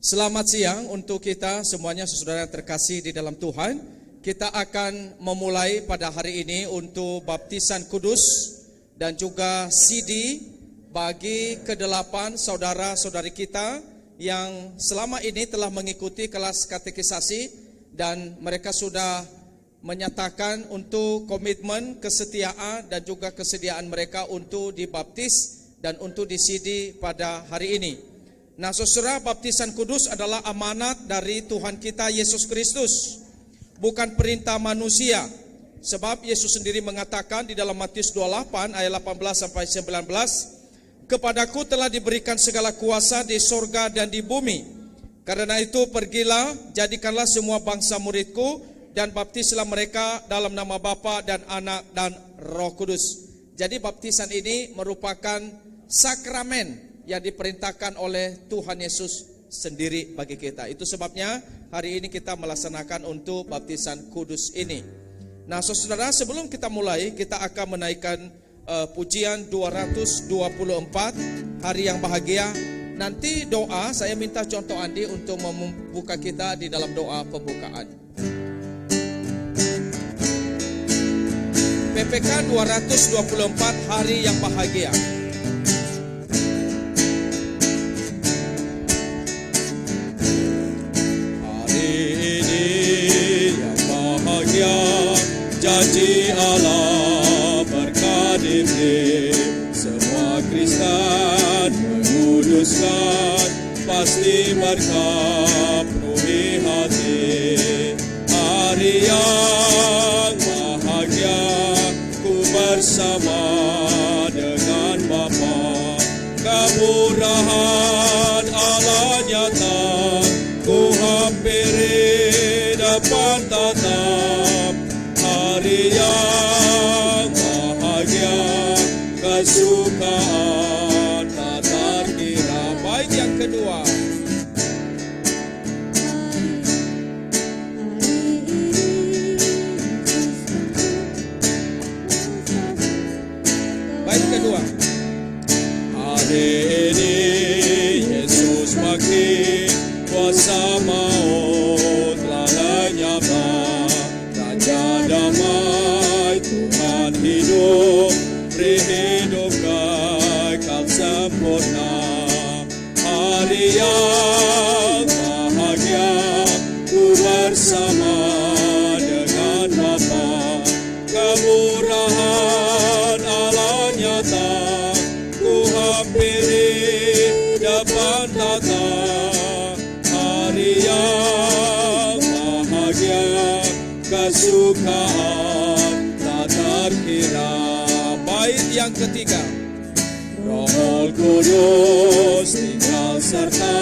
Selamat siang untuk kita semuanya, saudara yang terkasih di dalam Tuhan. Kita akan memulai pada hari ini untuk baptisan kudus dan juga CD bagi ke-8 saudara-saudari kita yang selama ini telah mengikuti kelas katekisasi dan mereka sudah menyatakan untuk komitmen, kesetiaan dan juga kesediaan mereka untuk dibaptis dan untuk di CD pada hari ini. Nah, saudara, baptisan kudus adalah amanat dari Tuhan kita Yesus Kristus, bukan perintah manusia. Sebab Yesus sendiri mengatakan di dalam Matius 28 ayat 18 sampai 19, "Kepadaku telah diberikan segala kuasa di sorga dan di bumi. Karena itu pergilah, jadikanlah semua bangsa muridku dan baptislah mereka dalam nama Bapa dan Anak dan Roh Kudus." Jadi baptisan ini merupakan sakramen yang diperintahkan oleh Tuhan Yesus sendiri bagi kita. Itu sebabnya hari ini kita melaksanakan untuk baptisan kudus ini. Nah, saudara, sebelum kita mulai, kita akan menaikkan pujian 224, Hari yang Bahagia. Nanti doa, saya minta contoh Andi untuk membuka kita di dalam doa pembukaan. PPK 224, Hari yang Bahagia. Janji Allah berkah-diberi, semua Kristen menguduskan, pasti berkah penuhi hati. Hari yang bahagia, ku bersama dengan Bapa. Kemurahan Allah nyata, ku hampiri depan tatap. Hari yang bahagia, kesukaan tak terkira. Baik, yang kedua. Baik, kedua. Hari ini Yesus makin kuasa maut telah lenyaplah. Damai Tuhan hidup, beri hidup kekal sempurna. Hari yang bahagia, ku bersama dengan Bapa. Kemurahan Allah nyata, ku hampiri depan tata. Hari yang bahagia, kesukaan tak terkira. Baik, yang ketiga. Roh Kudus tinggal serta,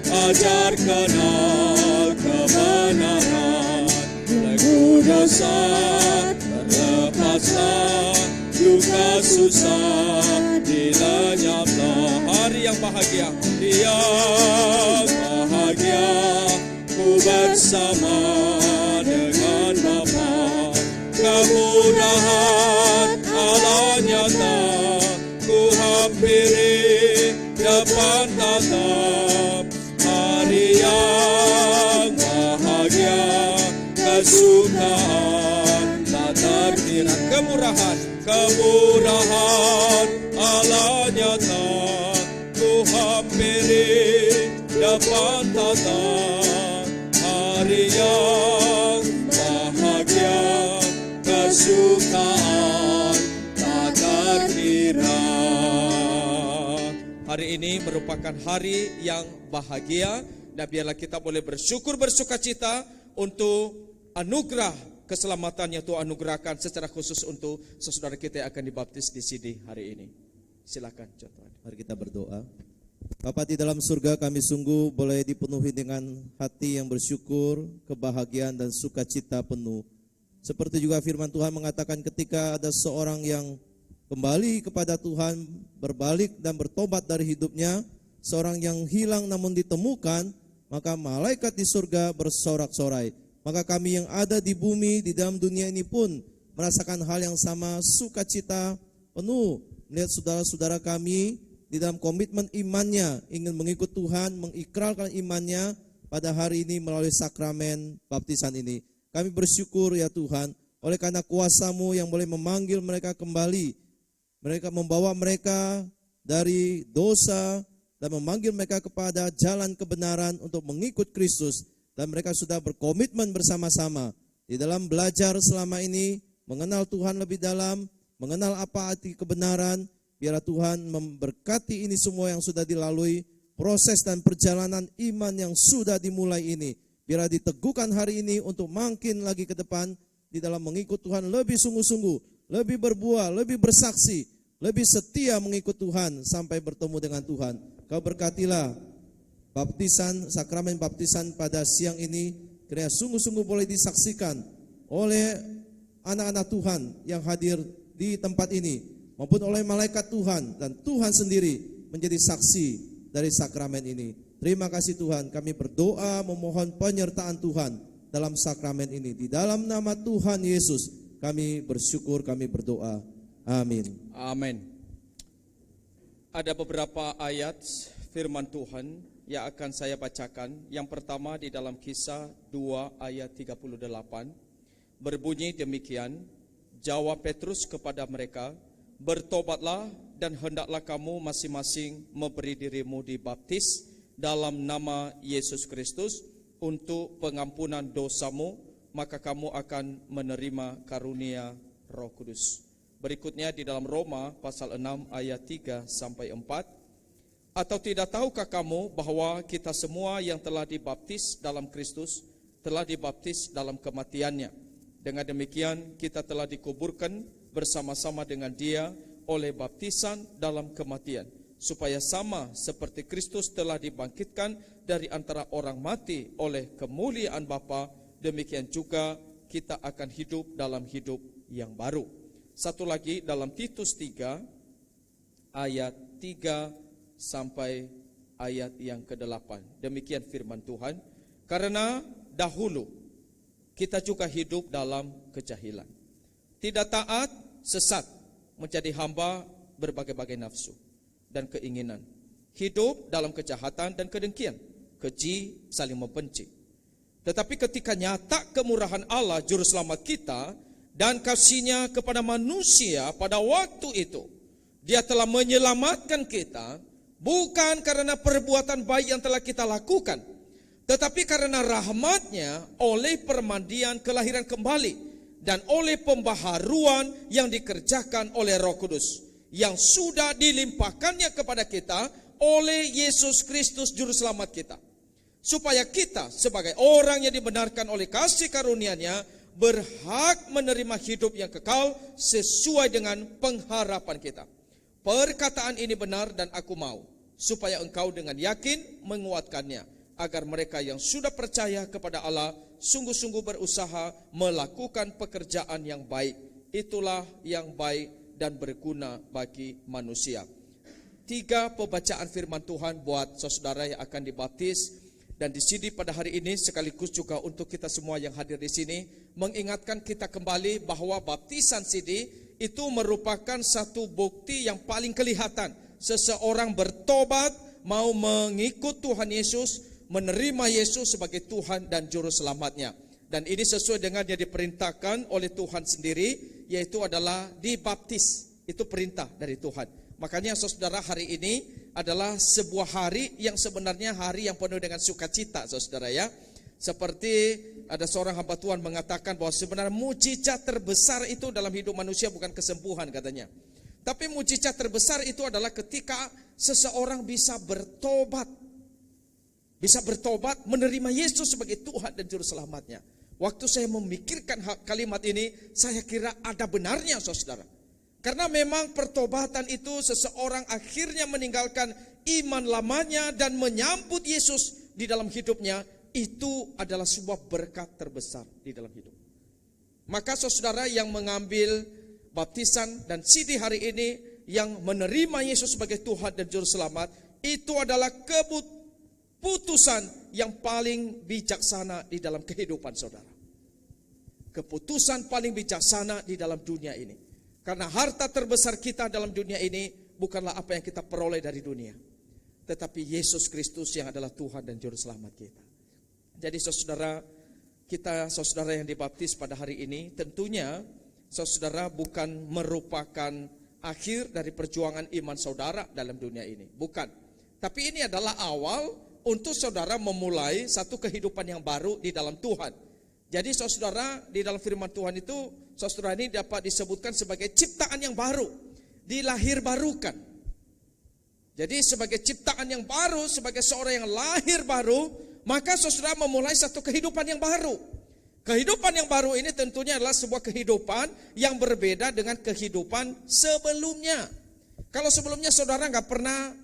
ajar kenal kebenaran. Belenggu dosa terlepaslah, duka susah dilenyaplah. Hari yang bahagia. Yang bahagia, ku bersama dengan Bapa. Kemudahan Allah nyata, ku hampiri depan tatap. Hari yang bahagia, kesukaan tak terkira. Kemurahan Allah nyata, ku hampiri depan tatap. Hari yang bahagia, kesukaan tak terkira. Hari ini merupakan hari yang bahagia dan biarlah kita boleh bersyukur bersukacita untuk anugerah keselamatan yang Tuhan anugerahkan secara khusus untuk saudara kita yang akan dibaptis di sini hari ini. Silakan contoh. Mari kita berdoa. Bapa di dalam surga, kami sungguh boleh dipenuhi dengan hati yang bersyukur, kebahagiaan dan sukacita penuh. Seperti juga firman Tuhan mengatakan ketika ada seorang yang kembali kepada Tuhan, berbalik dan bertobat dari hidupnya, seorang yang hilang namun ditemukan, maka malaikat di surga bersorak-sorai. Maka kami yang ada di bumi, di dalam dunia ini pun merasakan hal yang sama, sukacita penuh melihat saudara-saudara kami di dalam komitmen imannya, ingin mengikut Tuhan, mengikrarkan imannya pada hari ini melalui sakramen baptisan ini. Kami bersyukur ya Tuhan, oleh karena kuasa-Mu yang boleh memanggil mereka kembali, mereka membawa mereka dari dosa dan memanggil mereka kepada jalan kebenaran untuk mengikut Kristus. Dan mereka sudah berkomitmen bersama-sama di dalam belajar selama ini, mengenal Tuhan lebih dalam, mengenal apa arti kebenaran. Biarlah Tuhan memberkati ini semua yang sudah dilalui, proses dan perjalanan iman yang sudah dimulai ini. Biarlah diteguhkan hari ini untuk makin lagi ke depan di dalam mengikut Tuhan lebih sungguh-sungguh, lebih berbuah, lebih bersaksi, lebih setia mengikut Tuhan sampai bertemu dengan Tuhan. Kau berkatilah baptisan, sakramen baptisan pada siang ini, kiranya sungguh-sungguh boleh disaksikan oleh anak-anak Tuhan yang hadir di tempat ini, maupun oleh malaikat Tuhan, dan Tuhan sendiri menjadi saksi dari sakramen ini. Terima kasih Tuhan, kami berdoa memohon penyertaan Tuhan dalam sakramen ini. Di dalam nama Tuhan Yesus kami bersyukur, kami berdoa. Amin. Amin. Ada beberapa ayat firman Tuhan yang akan saya bacakan. Yang pertama di dalam Kisah 2 ayat 38. Berbunyi demikian, jawab Petrus kepada mereka, bertobatlah dan hendaklah kamu masing-masing memberi dirimu dibaptis dalam nama Yesus Kristus untuk pengampunan dosamu, maka kamu akan menerima karunia Roh Kudus. Berikutnya di dalam Roma pasal 6 ayat 3 sampai 4. Atau tidak tahukah kamu bahwa kita semua yang telah dibaptis dalam Kristus telah dibaptis dalam kematiannya. Dengan demikian kita telah dikuburkan bersama-sama dengan Dia oleh baptisan dalam kematian, supaya sama seperti Kristus telah dibangkitkan dari antara orang mati oleh kemuliaan Bapa, demikian juga kita akan hidup dalam hidup yang baru. Satu lagi dalam Titus 3 ayat 3 sampai ayat yang ke-8. Demikian firman Tuhan, karena dahulu kita juga hidup dalam kejahilan, tidak taat, sesat, menjadi hamba berbagai-bagai nafsu dan keinginan, hidup dalam kejahatan dan kedengkian, keji, saling membenci. Tetapi ketika nyata kemurahan Allah juru selamat kita dan kasih-Nya kepada manusia pada waktu itu, Dia telah menyelamatkan kita bukan karena perbuatan baik yang telah kita lakukan, tetapi karena rahmat-Nya oleh permandian kelahiran kembali dan oleh pembaharuan yang dikerjakan oleh Roh Kudus yang sudah dilimpahkannya kepada kita oleh Yesus Kristus juru selamat kita, supaya kita sebagai orang yang dibenarkan oleh kasih karunia-Nya berhak menerima hidup yang kekal sesuai dengan pengharapan kita. Perkataan ini benar dan aku mau supaya engkau dengan yakin menguatkannya, agar mereka yang sudah percaya kepada Allah sungguh-sungguh berusaha melakukan pekerjaan yang baik. Itulah yang baik dan berguna bagi manusia. 3 pembacaan firman Tuhan buat saudara yang akan dibaptis. Dan di sini pada hari ini sekaligus juga untuk kita semua yang hadir di sini, mengingatkan kita kembali bahwa baptisan sini itu merupakan satu bukti yang paling kelihatan seseorang bertobat, mau mengikut Tuhan Yesus, menerima Yesus sebagai Tuhan dan Juru Selamatnya. Dan ini sesuai dengan yang diperintahkan oleh Tuhan sendiri, yaitu adalah dibaptis. Itu perintah dari Tuhan. Makanya saudara, hari ini adalah sebuah hari yang sebenarnya hari yang penuh dengan sukacita, saudara ya. Seperti ada seorang hamba Tuhan mengatakan bahwa sebenarnya mujizat terbesar itu dalam hidup manusia bukan kesembuhan katanya. Tapi mujizat terbesar itu adalah ketika seseorang bisa bertobat. Bisa bertobat, menerima Yesus sebagai Tuhan dan Juru Selamatnya. Waktu saya memikirkan kalimat ini, saya kira ada benarnya, saudara. Karena memang pertobatan itu seseorang akhirnya meninggalkan iman lamanya dan menyambut Yesus di dalam hidupnya. Itu adalah sebuah berkat terbesar di dalam hidup. Maka saudara yang mengambil baptisan dan sidi hari ini, yang menerima Yesus sebagai Tuhan dan Juru Selamat, itu adalah keputusan yang paling bijaksana di dalam kehidupan saudara. Keputusan paling bijaksana di dalam dunia ini. Karena harta terbesar kita dalam dunia ini bukanlah apa yang kita peroleh dari dunia, tetapi Yesus Kristus yang adalah Tuhan dan Juru Selamat kita. Jadi saudara yang dibaptis pada hari ini, tentunya saudara bukan merupakan akhir dari perjuangan iman saudara dalam dunia ini. Bukan. Tapi ini adalah awal untuk saudara memulai satu kehidupan yang baru di dalam Tuhan. Jadi saudara, di dalam firman Tuhan itu, saudara ini dapat disebutkan sebagai ciptaan yang baru, dilahir barukan. Jadi sebagai ciptaan yang baru, sebagai seorang yang lahir baru, maka saudara memulai satu kehidupan yang baru. Kehidupan yang baru ini tentunya adalah sebuah kehidupan yang berbeda dengan kehidupan sebelumnya. Kalau sebelumnya saudara nggak pernah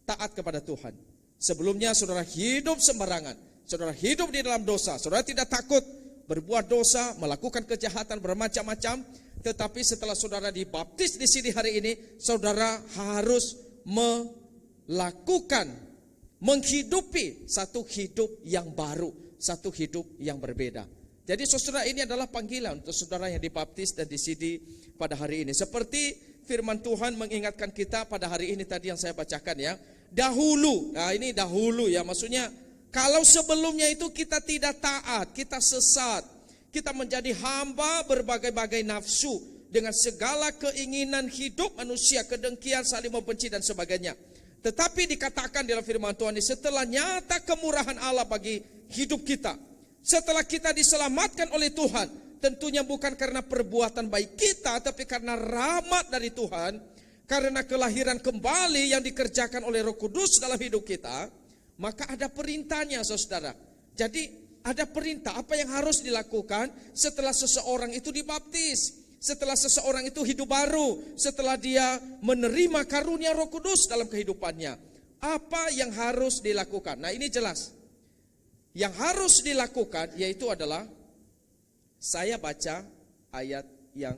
taat kepada Tuhan, sebelumnya saudara hidup sembarangan, saudara hidup di dalam dosa, saudara tidak takut berbuat dosa, melakukan kejahatan bermacam-macam. Tetapi setelah saudara dibaptis di sini hari ini, saudara harus menghidupi satu hidup yang baru, satu hidup yang berbeda. Jadi saudara, ini adalah panggilan untuk saudara yang dibaptis dan disidi pada hari ini. Seperti firman Tuhan mengingatkan kita pada hari ini tadi yang saya bacakan ya. Dahulu, nah ini dahulu ya, maksudnya kalau sebelumnya itu kita tidak taat, kita sesat, kita menjadi hamba berbagai-bagai nafsu dengan segala keinginan hidup manusia, kedengkian, saling membenci dan sebagainya. Tetapi dikatakan dalam firman Tuhan ini, setelah nyata kemurahan Allah bagi hidup kita, setelah kita diselamatkan oleh Tuhan, tentunya bukan karena perbuatan baik kita, tapi karena rahmat dari Tuhan, karena kelahiran kembali yang dikerjakan oleh Roh Kudus dalam hidup kita, maka ada perintahnya saudara. Jadi ada perintah apa yang harus dilakukan setelah seseorang itu dibaptis, setelah seseorang itu hidup baru, setelah dia menerima karunia Roh Kudus dalam kehidupannya. Apa yang harus dilakukan? Nah ini jelas. Yang harus dilakukan yaitu adalah, saya baca ayat yang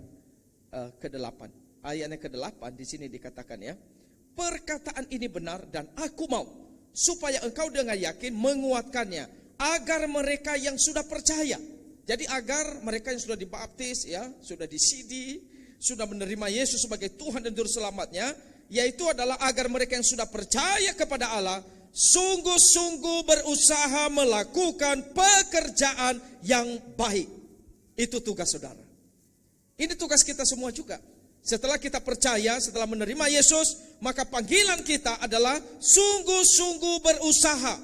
ke-8. Ayat yang ke-8 di sini dikatakan ya, perkataan ini benar dan aku mau supaya engkau dengan yakin menguatkannya, agar mereka yang sudah percaya. Jadi agar mereka yang sudah dibaptis ya, sudah disidi, sudah menerima Yesus sebagai Tuhan dan Juru Selamatnya, yaitu adalah agar mereka yang sudah percaya kepada Allah sungguh-sungguh berusaha melakukan pekerjaan yang baik. Itu tugas saudara. Ini tugas kita semua juga. Setelah kita percaya, setelah menerima Yesus, maka panggilan kita adalah sungguh-sungguh berusaha.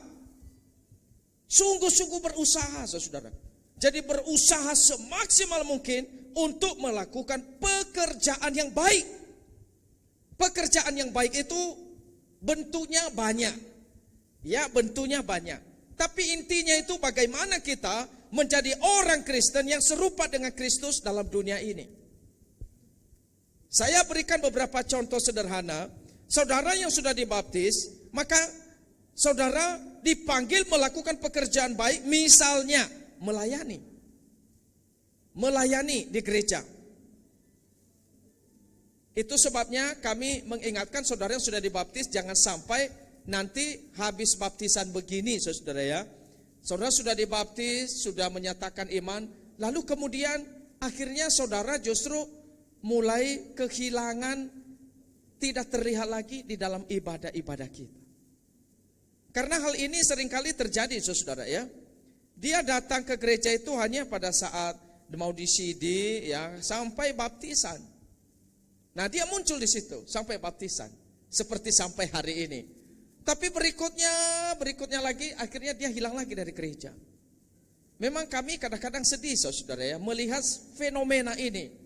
Sungguh-sungguh berusaha, saudara. Jadi berusaha semaksimal mungkin untuk melakukan pekerjaan yang baik. Pekerjaan yang baik itu bentuknya banyak. Ya, bentuknya banyak. Tapi intinya itu bagaimana kita menjadi orang Kristen yang serupa dengan Kristus dalam dunia ini. Saya berikan beberapa contoh sederhana. Saudara yang sudah dibaptis, maka saudara dipanggil melakukan pekerjaan baik, misalnya melayani di gereja. Itu sebabnya kami mengingatkan saudara yang sudah dibaptis, jangan sampai nanti habis baptisan begini saudara ya. Saudara sudah dibaptis, sudah menyatakan iman, lalu kemudian akhirnya saudara justru mulai kehilangan, tidak terlihat lagi di dalam ibadah-ibadah kita. Karena hal ini seringkali terjadi saudara ya. Dia datang ke gereja itu hanya pada saat mau disidi ya, sampai baptisan. Nah dia muncul di situ sampai baptisan, seperti sampai hari ini. Tapi berikutnya lagi, akhirnya dia hilang lagi dari gereja. Memang kami kadang-kadang sedih saudara ya, melihat fenomena ini.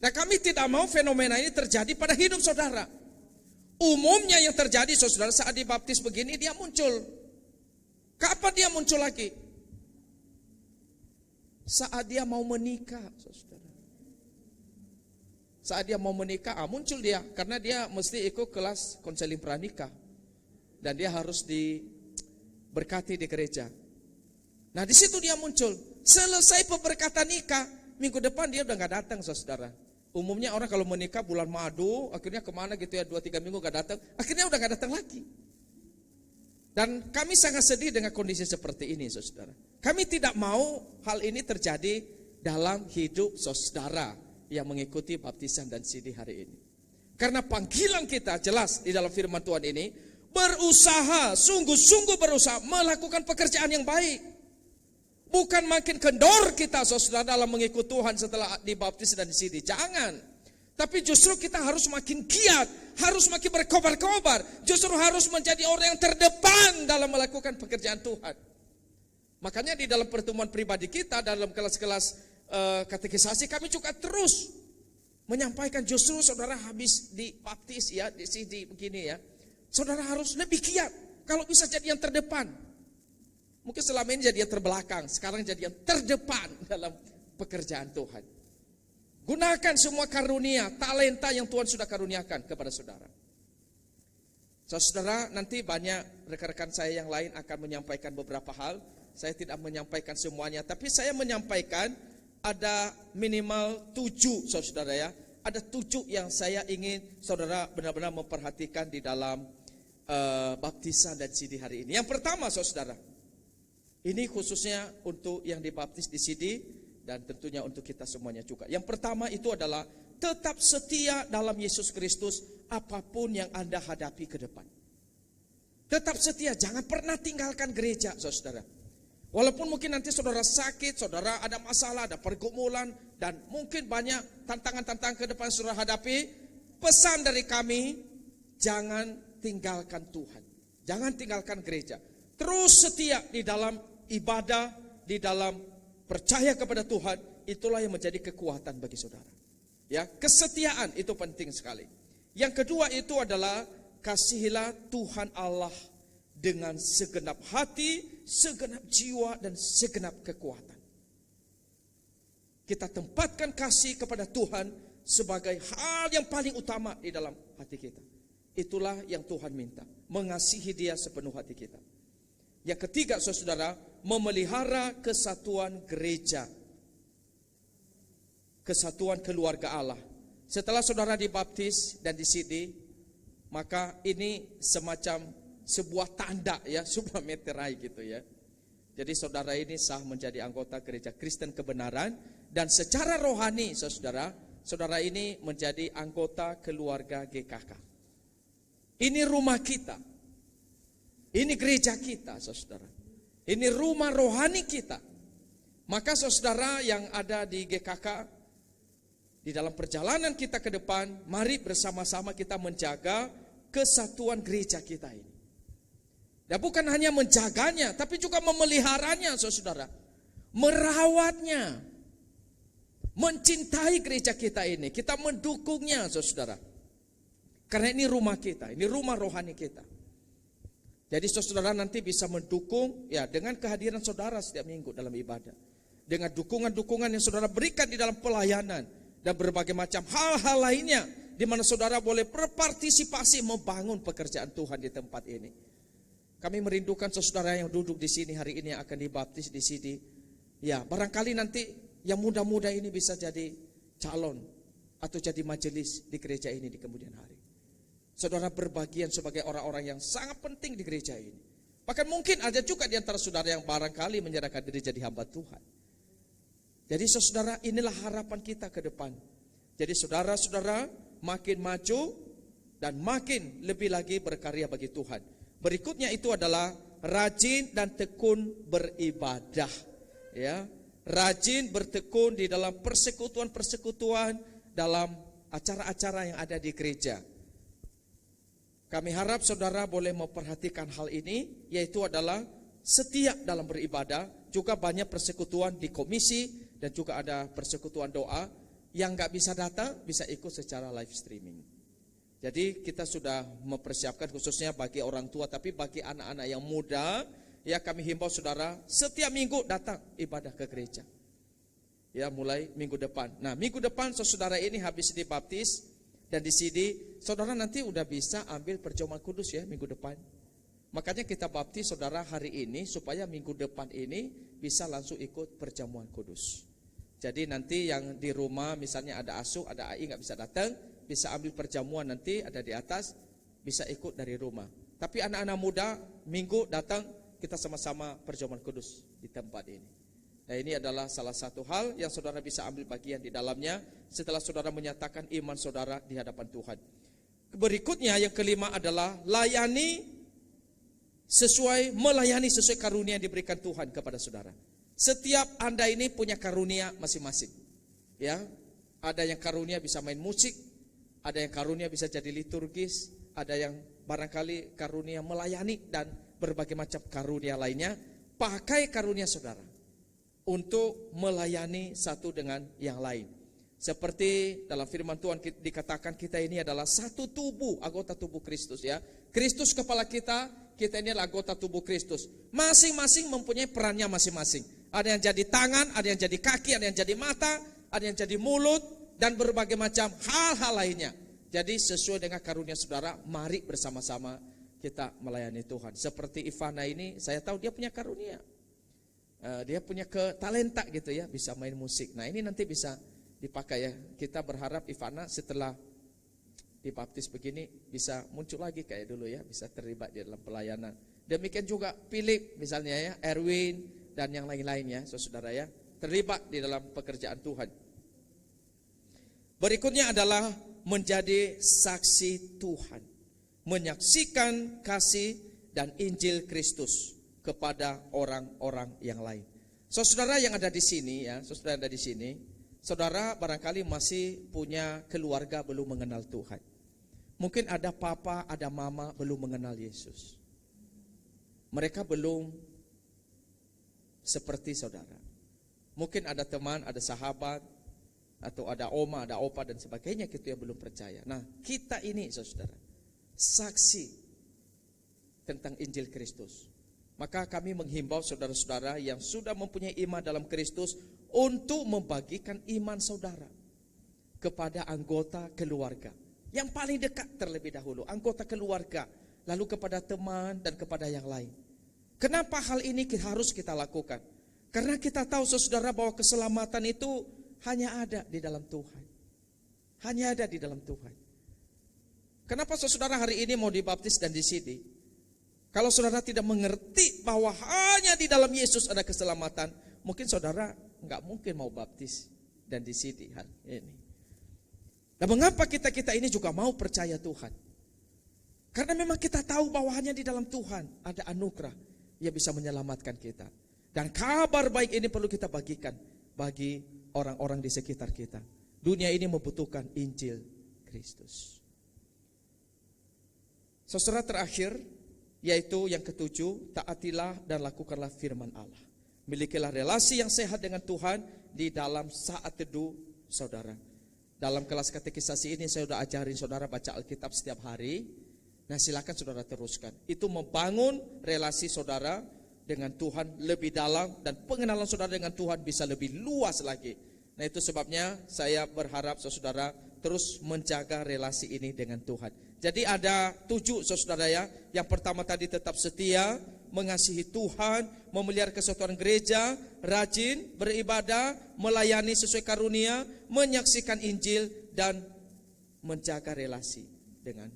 Nah kami tidak mau fenomena ini terjadi pada hidup saudara. Umumnya yang terjadi saudara, saat dibaptis begini dia muncul. Kapan dia muncul lagi? Saat dia mau menikah saudara. Saat dia mau menikah, muncul dia. Karena dia mesti ikut kelas konseling pranikah. Dan dia harus diberkati di gereja. Nah di situ dia muncul. Selesai pemberkatan nikah, minggu depan dia udah gak datang saudara. Umumnya orang kalau menikah bulan madu, akhirnya kemana gitu ya, 2-3 minggu gak datang, akhirnya udah gak datang lagi. Dan kami sangat sedih dengan kondisi seperti ini saudara. Kami tidak mau hal ini terjadi dalam hidup saudara yang mengikuti baptisan dan sidi hari ini. Karena panggilan kita jelas di dalam firman Tuhan ini, berusaha, sungguh-sungguh berusaha melakukan pekerjaan yang baik. Bukan makin kendor kita saudara dalam mengikut Tuhan setelah dibaptis dan disidi. Jangan. Tapi justru kita harus makin giat, harus makin berkobar-kobar. Justru harus menjadi orang yang terdepan dalam melakukan pekerjaan Tuhan. Makanya di dalam pertemuan pribadi kita, dalam kelas-kelas katekisasi, kami juga terus menyampaikan justru saudara habis dibaptis ya, disidi begini ya. Saudara harus lebih giat, kalau bisa jadi yang terdepan. Mungkin selama ini jadi yang terbelakang, sekarang jadi yang terdepan dalam pekerjaan Tuhan. Gunakan semua karunia, talenta yang Tuhan sudah karuniakan kepada saudara. Saudara, nanti banyak rekan-rekan saya yang lain akan menyampaikan beberapa hal. Saya tidak menyampaikan semuanya, tapi saya menyampaikan ada minimal 7 saudara ya. Ada 7 yang saya ingin saudara benar-benar memperhatikan di dalam baptisan dan sidi hari ini. Yang pertama saudara, ini khususnya untuk yang dibaptis di sidi dan tentunya untuk kita semuanya juga. Yang pertama itu adalah tetap setia dalam Yesus Kristus apapun yang Anda hadapi ke depan. Tetap setia, jangan pernah tinggalkan gereja saudara. Walaupun mungkin nanti saudara sakit, saudara ada masalah, ada pergumulan, dan mungkin banyak tantangan-tantangan ke depan saudara hadapi, pesan dari kami, jangan tinggalkan Tuhan. Jangan tinggalkan gereja. Terus setia di dalam ibadah, di dalam percaya kepada Tuhan, itulah yang menjadi kekuatan bagi saudara. Ya, kesetiaan itu penting sekali. Yang kedua itu adalah kasihilah Tuhan Allah dengan segenap hati, segenap jiwa, dan segenap kekuatan. Kita tempatkan kasih kepada Tuhan sebagai hal yang paling utama di dalam hati kita. Itulah yang Tuhan minta, mengasihi Dia sepenuh hati kita. Yang ketiga saudara, memelihara kesatuan gereja, kesatuan keluarga Allah. Setelah saudara dibaptis dan disidi, maka ini semacam sebuah tanda ya, sebuah meterai gitu ya. Jadi saudara ini sah menjadi anggota gereja Kristen kebenaran, dan secara rohani saudara ini menjadi anggota keluarga GKK. Ini rumah kita. Ini gereja kita saudara. Ini rumah rohani kita. Maka saudara yang ada di GKK, di dalam perjalanan kita ke depan, mari bersama-sama kita menjaga kesatuan gereja kita ini. Dan bukan hanya menjaganya, tapi juga memeliharanya saudara. Merawatnya. Mencintai gereja kita ini. Kita mendukungnya saudara. Karena ini rumah kita, ini rumah rohani kita. Jadi saudara nanti bisa mendukung ya dengan kehadiran saudara setiap minggu dalam ibadah. Dengan dukungan-dukungan yang saudara berikan di dalam pelayanan. Dan berbagai macam hal-hal lainnya. Di mana saudara boleh berpartisipasi membangun pekerjaan Tuhan di tempat ini. Kami merindukan saudara yang duduk di sini hari ini yang akan dibaptis di sini. Ya, barangkali nanti yang muda-muda ini bisa jadi calon atau jadi majelis di gereja ini di kemudian hari. Saudara berbagian sebagai orang-orang yang sangat penting di gereja ini. Bahkan mungkin ada juga di antara saudara yang barangkali menyerahkan diri jadi hamba Tuhan. Jadi saudara, inilah harapan kita ke depan. Jadi saudara-saudara makin maju dan makin lebih lagi berkarya bagi Tuhan. Berikutnya itu adalah rajin dan tekun beribadah. Ya, rajin bertekun di dalam persekutuan-persekutuan, dalam acara-acara yang ada di gereja. Kami harap saudara boleh memperhatikan hal ini, yaitu adalah setia dalam beribadah. Juga banyak persekutuan di komisi dan juga ada persekutuan doa. Yang gak bisa datang bisa ikut secara live streaming. Jadi kita sudah mempersiapkan khususnya bagi orang tua, tapi bagi anak-anak yang muda, ya kami himbau saudara setiap minggu datang ibadah ke gereja. Ya, mulai minggu depan. Nah, minggu depan saudara ini habis dibaptis dan disidi, saudara nanti udah bisa ambil perjamuan kudus ya minggu depan. Makanya kita baptis saudara hari ini supaya minggu depan ini bisa langsung ikut perjamuan kudus. Jadi nanti yang di rumah misalnya ada asuh, ada AI gak bisa datang, bisa ambil perjamuan nanti ada di atas, bisa ikut dari rumah. Tapi anak-anak muda minggu datang kita sama-sama perjamuan kudus di tempat ini. Nah, ini adalah salah satu hal yang saudara bisa ambil bagian di dalamnya setelah saudara menyatakan iman saudara di hadapan Tuhan. Berikutnya yang kelima adalah melayani sesuai karunia yang diberikan Tuhan kepada saudara. Setiap Anda ini punya karunia masing-masing. Ya, ada yang karunia bisa main musik, ada yang karunia bisa jadi liturgis, ada yang barangkali karunia melayani dan berbagai macam karunia lainnya. Pakai karunia saudara untuk melayani satu dengan yang lain. Seperti dalam firman Tuhan dikatakan kita ini adalah satu tubuh, anggota tubuh Kristus ya. Kristus kepala kita ini adalah anggota tubuh Kristus. Masing-masing mempunyai perannya masing-masing. Ada yang jadi tangan, ada yang jadi kaki, ada yang jadi mata, ada yang jadi mulut, dan berbagai macam hal-hal lainnya. Jadi sesuai dengan karunia saudara, mari bersama-sama kita melayani Tuhan. Seperti Ivana ini, saya tahu dia punya karunia. Dia punya talenta gitu ya, bisa main musik. Nah ini nanti bisa dipakai ya. Kita berharap Ivana setelah dibaptis begini bisa muncul lagi kayak dulu ya, bisa terlibat di dalam pelayanan. Demikian juga Philip misalnya ya, Erwin dan yang lain-lainnya, saudara ya, terlibat di dalam pekerjaan Tuhan. Berikutnya adalah menjadi saksi Tuhan, menyaksikan kasih dan Injil Kristus kepada orang-orang yang lain. Saudara yang ada di sini ya, saudara yang ada di sini, saudara barangkali masih punya keluarga belum mengenal Tuhan. Mungkin ada papa, ada mama belum mengenal Yesus. Mereka belum seperti saudara. Mungkin ada teman, ada sahabat, atau ada oma, ada opa dan sebagainya gitu yang belum percaya. Nah, kita ini saudara, saksi tentang Injil Kristus. Maka kami menghimbau saudara-saudara yang sudah mempunyai iman dalam Kristus untuk membagikan iman saudara kepada anggota keluarga. Yang paling dekat terlebih dahulu, anggota keluarga, lalu kepada teman dan kepada yang lain. Kenapa hal ini harus kita lakukan? Karena kita tahu saudara bahwa keselamatan itu hanya ada di dalam Tuhan. Hanya ada di dalam Tuhan. Kenapa saudara hari ini mau dibaptis dan disidi? Kalau saudara tidak mengerti bahwa hanya di dalam Yesus ada keselamatan, mungkin saudara nggak mungkin mau baptis dan disidi hari ini. Dan mengapa kita ini juga mau percaya Tuhan? Karena memang kita tahu bahwa hanya di dalam Tuhan ada anugerah yang bisa menyelamatkan kita. Dan kabar baik ini perlu kita bagikan bagi orang-orang di sekitar kita. Dunia ini membutuhkan Injil Kristus. Saudara terakhir, yaitu yang ketujuh, taatilah dan lakukanlah firman Allah. Milikilah relasi yang sehat dengan Tuhan di dalam saat teduh saudara. Dalam kelas katekisasi ini saya sudah ajarin saudara baca Alkitab setiap hari. Nah silakan saudara teruskan. Itu membangun relasi saudara dengan Tuhan lebih dalam dan pengenalan saudara dengan Tuhan bisa lebih luas lagi. Nah itu sebabnya saya berharap saudara terus menjaga relasi ini dengan Tuhan. Jadi ada 7 saudara ya. Yang pertama tadi tetap setia, mengasihi Tuhan, memelihara kesatuan gereja, rajin beribadah, melayani sesuai karunia, menyaksikan Injil dan menjaga relasi dengan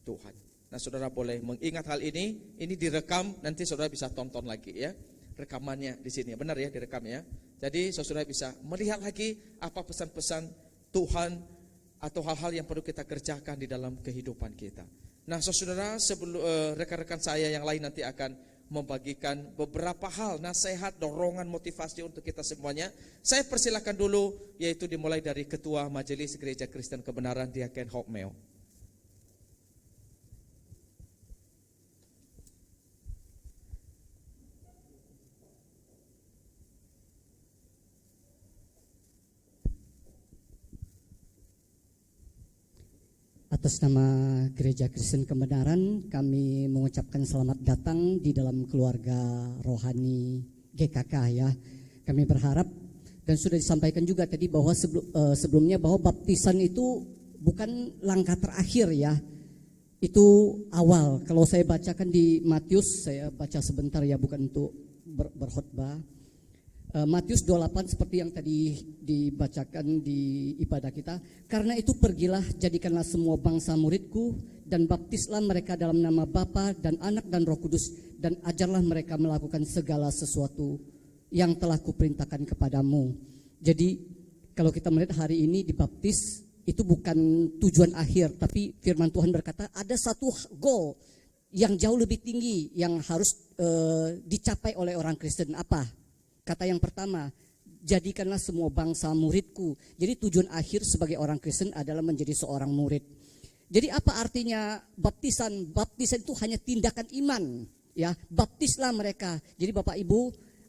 Tuhan. Nah saudara boleh mengingat hal ini direkam, nanti saudara bisa tonton lagi ya. Rekamannya di sini, benar ya direkam ya. Jadi saudara bisa melihat lagi apa pesan-pesan Tuhan atau hal-hal yang perlu kita kerjakan di dalam kehidupan kita. Nah saudara, sebelum rekan-rekan saya yang lain nanti akan membagikan beberapa hal, nasihat, dorongan, motivasi untuk kita semuanya. Saya persilakan dulu, yaitu dimulai dari Ketua Majelis Gereja Kristen Kebenaran, Diaken Hokmeo. Atas nama Gereja Kristen Kebenaran, kami mengucapkan selamat datang di dalam keluarga rohani GKK ya. Kami berharap dan sudah disampaikan juga tadi bahwa sebelumnya bahwa baptisan itu bukan langkah terakhir ya. Itu awal. Kalau saya bacakan di Matius, saya baca sebentar ya, bukan untuk berkhotbah. Matius 28 seperti yang tadi dibacakan di ibadah kita. Karena itu pergilah, jadikanlah semua bangsa muridku dan baptislah mereka dalam nama Bapa dan Anak dan Roh Kudus, dan ajarlah mereka melakukan segala sesuatu yang telah kuperintahkan kepadamu. Jadi kalau kita melihat hari ini dibaptis itu bukan tujuan akhir, tapi firman Tuhan berkata ada satu goal yang jauh lebih tinggi yang harus dicapai oleh orang Kristen. Apa? Kata yang pertama, jadikanlah semua bangsa muridku. Jadi tujuan akhir sebagai orang Kristen adalah menjadi seorang murid. Jadi apa artinya baptisan? Baptisan itu hanya tindakan iman, ya. Baptislah mereka. Jadi Bapak Ibu,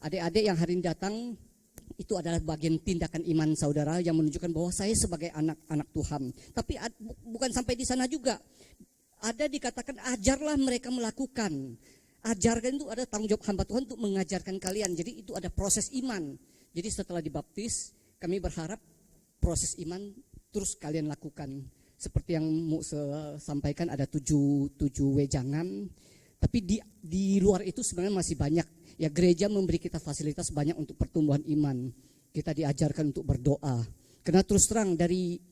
adik-adik yang hari ini datang, itu adalah bagian tindakan iman saudara yang menunjukkan bahwa saya sebagai anak-anak Tuhan. Tapi bukan sampai di sana juga. Ada dikatakan ajarlah mereka melakukan. Ajarkan itu ada tanggung jawab hamba Tuhan untuk mengajarkan kalian. Jadi itu ada proses iman. Jadi setelah dibaptis, kami berharap proses iman terus kalian lakukan. Seperti yang sampaikan ada 7 wejangan. Tapi di luar itu sebenarnya masih banyak. Ya, gereja memberi kita fasilitas banyak untuk pertumbuhan iman. Kita diajarkan untuk berdoa. Karena terus terang dari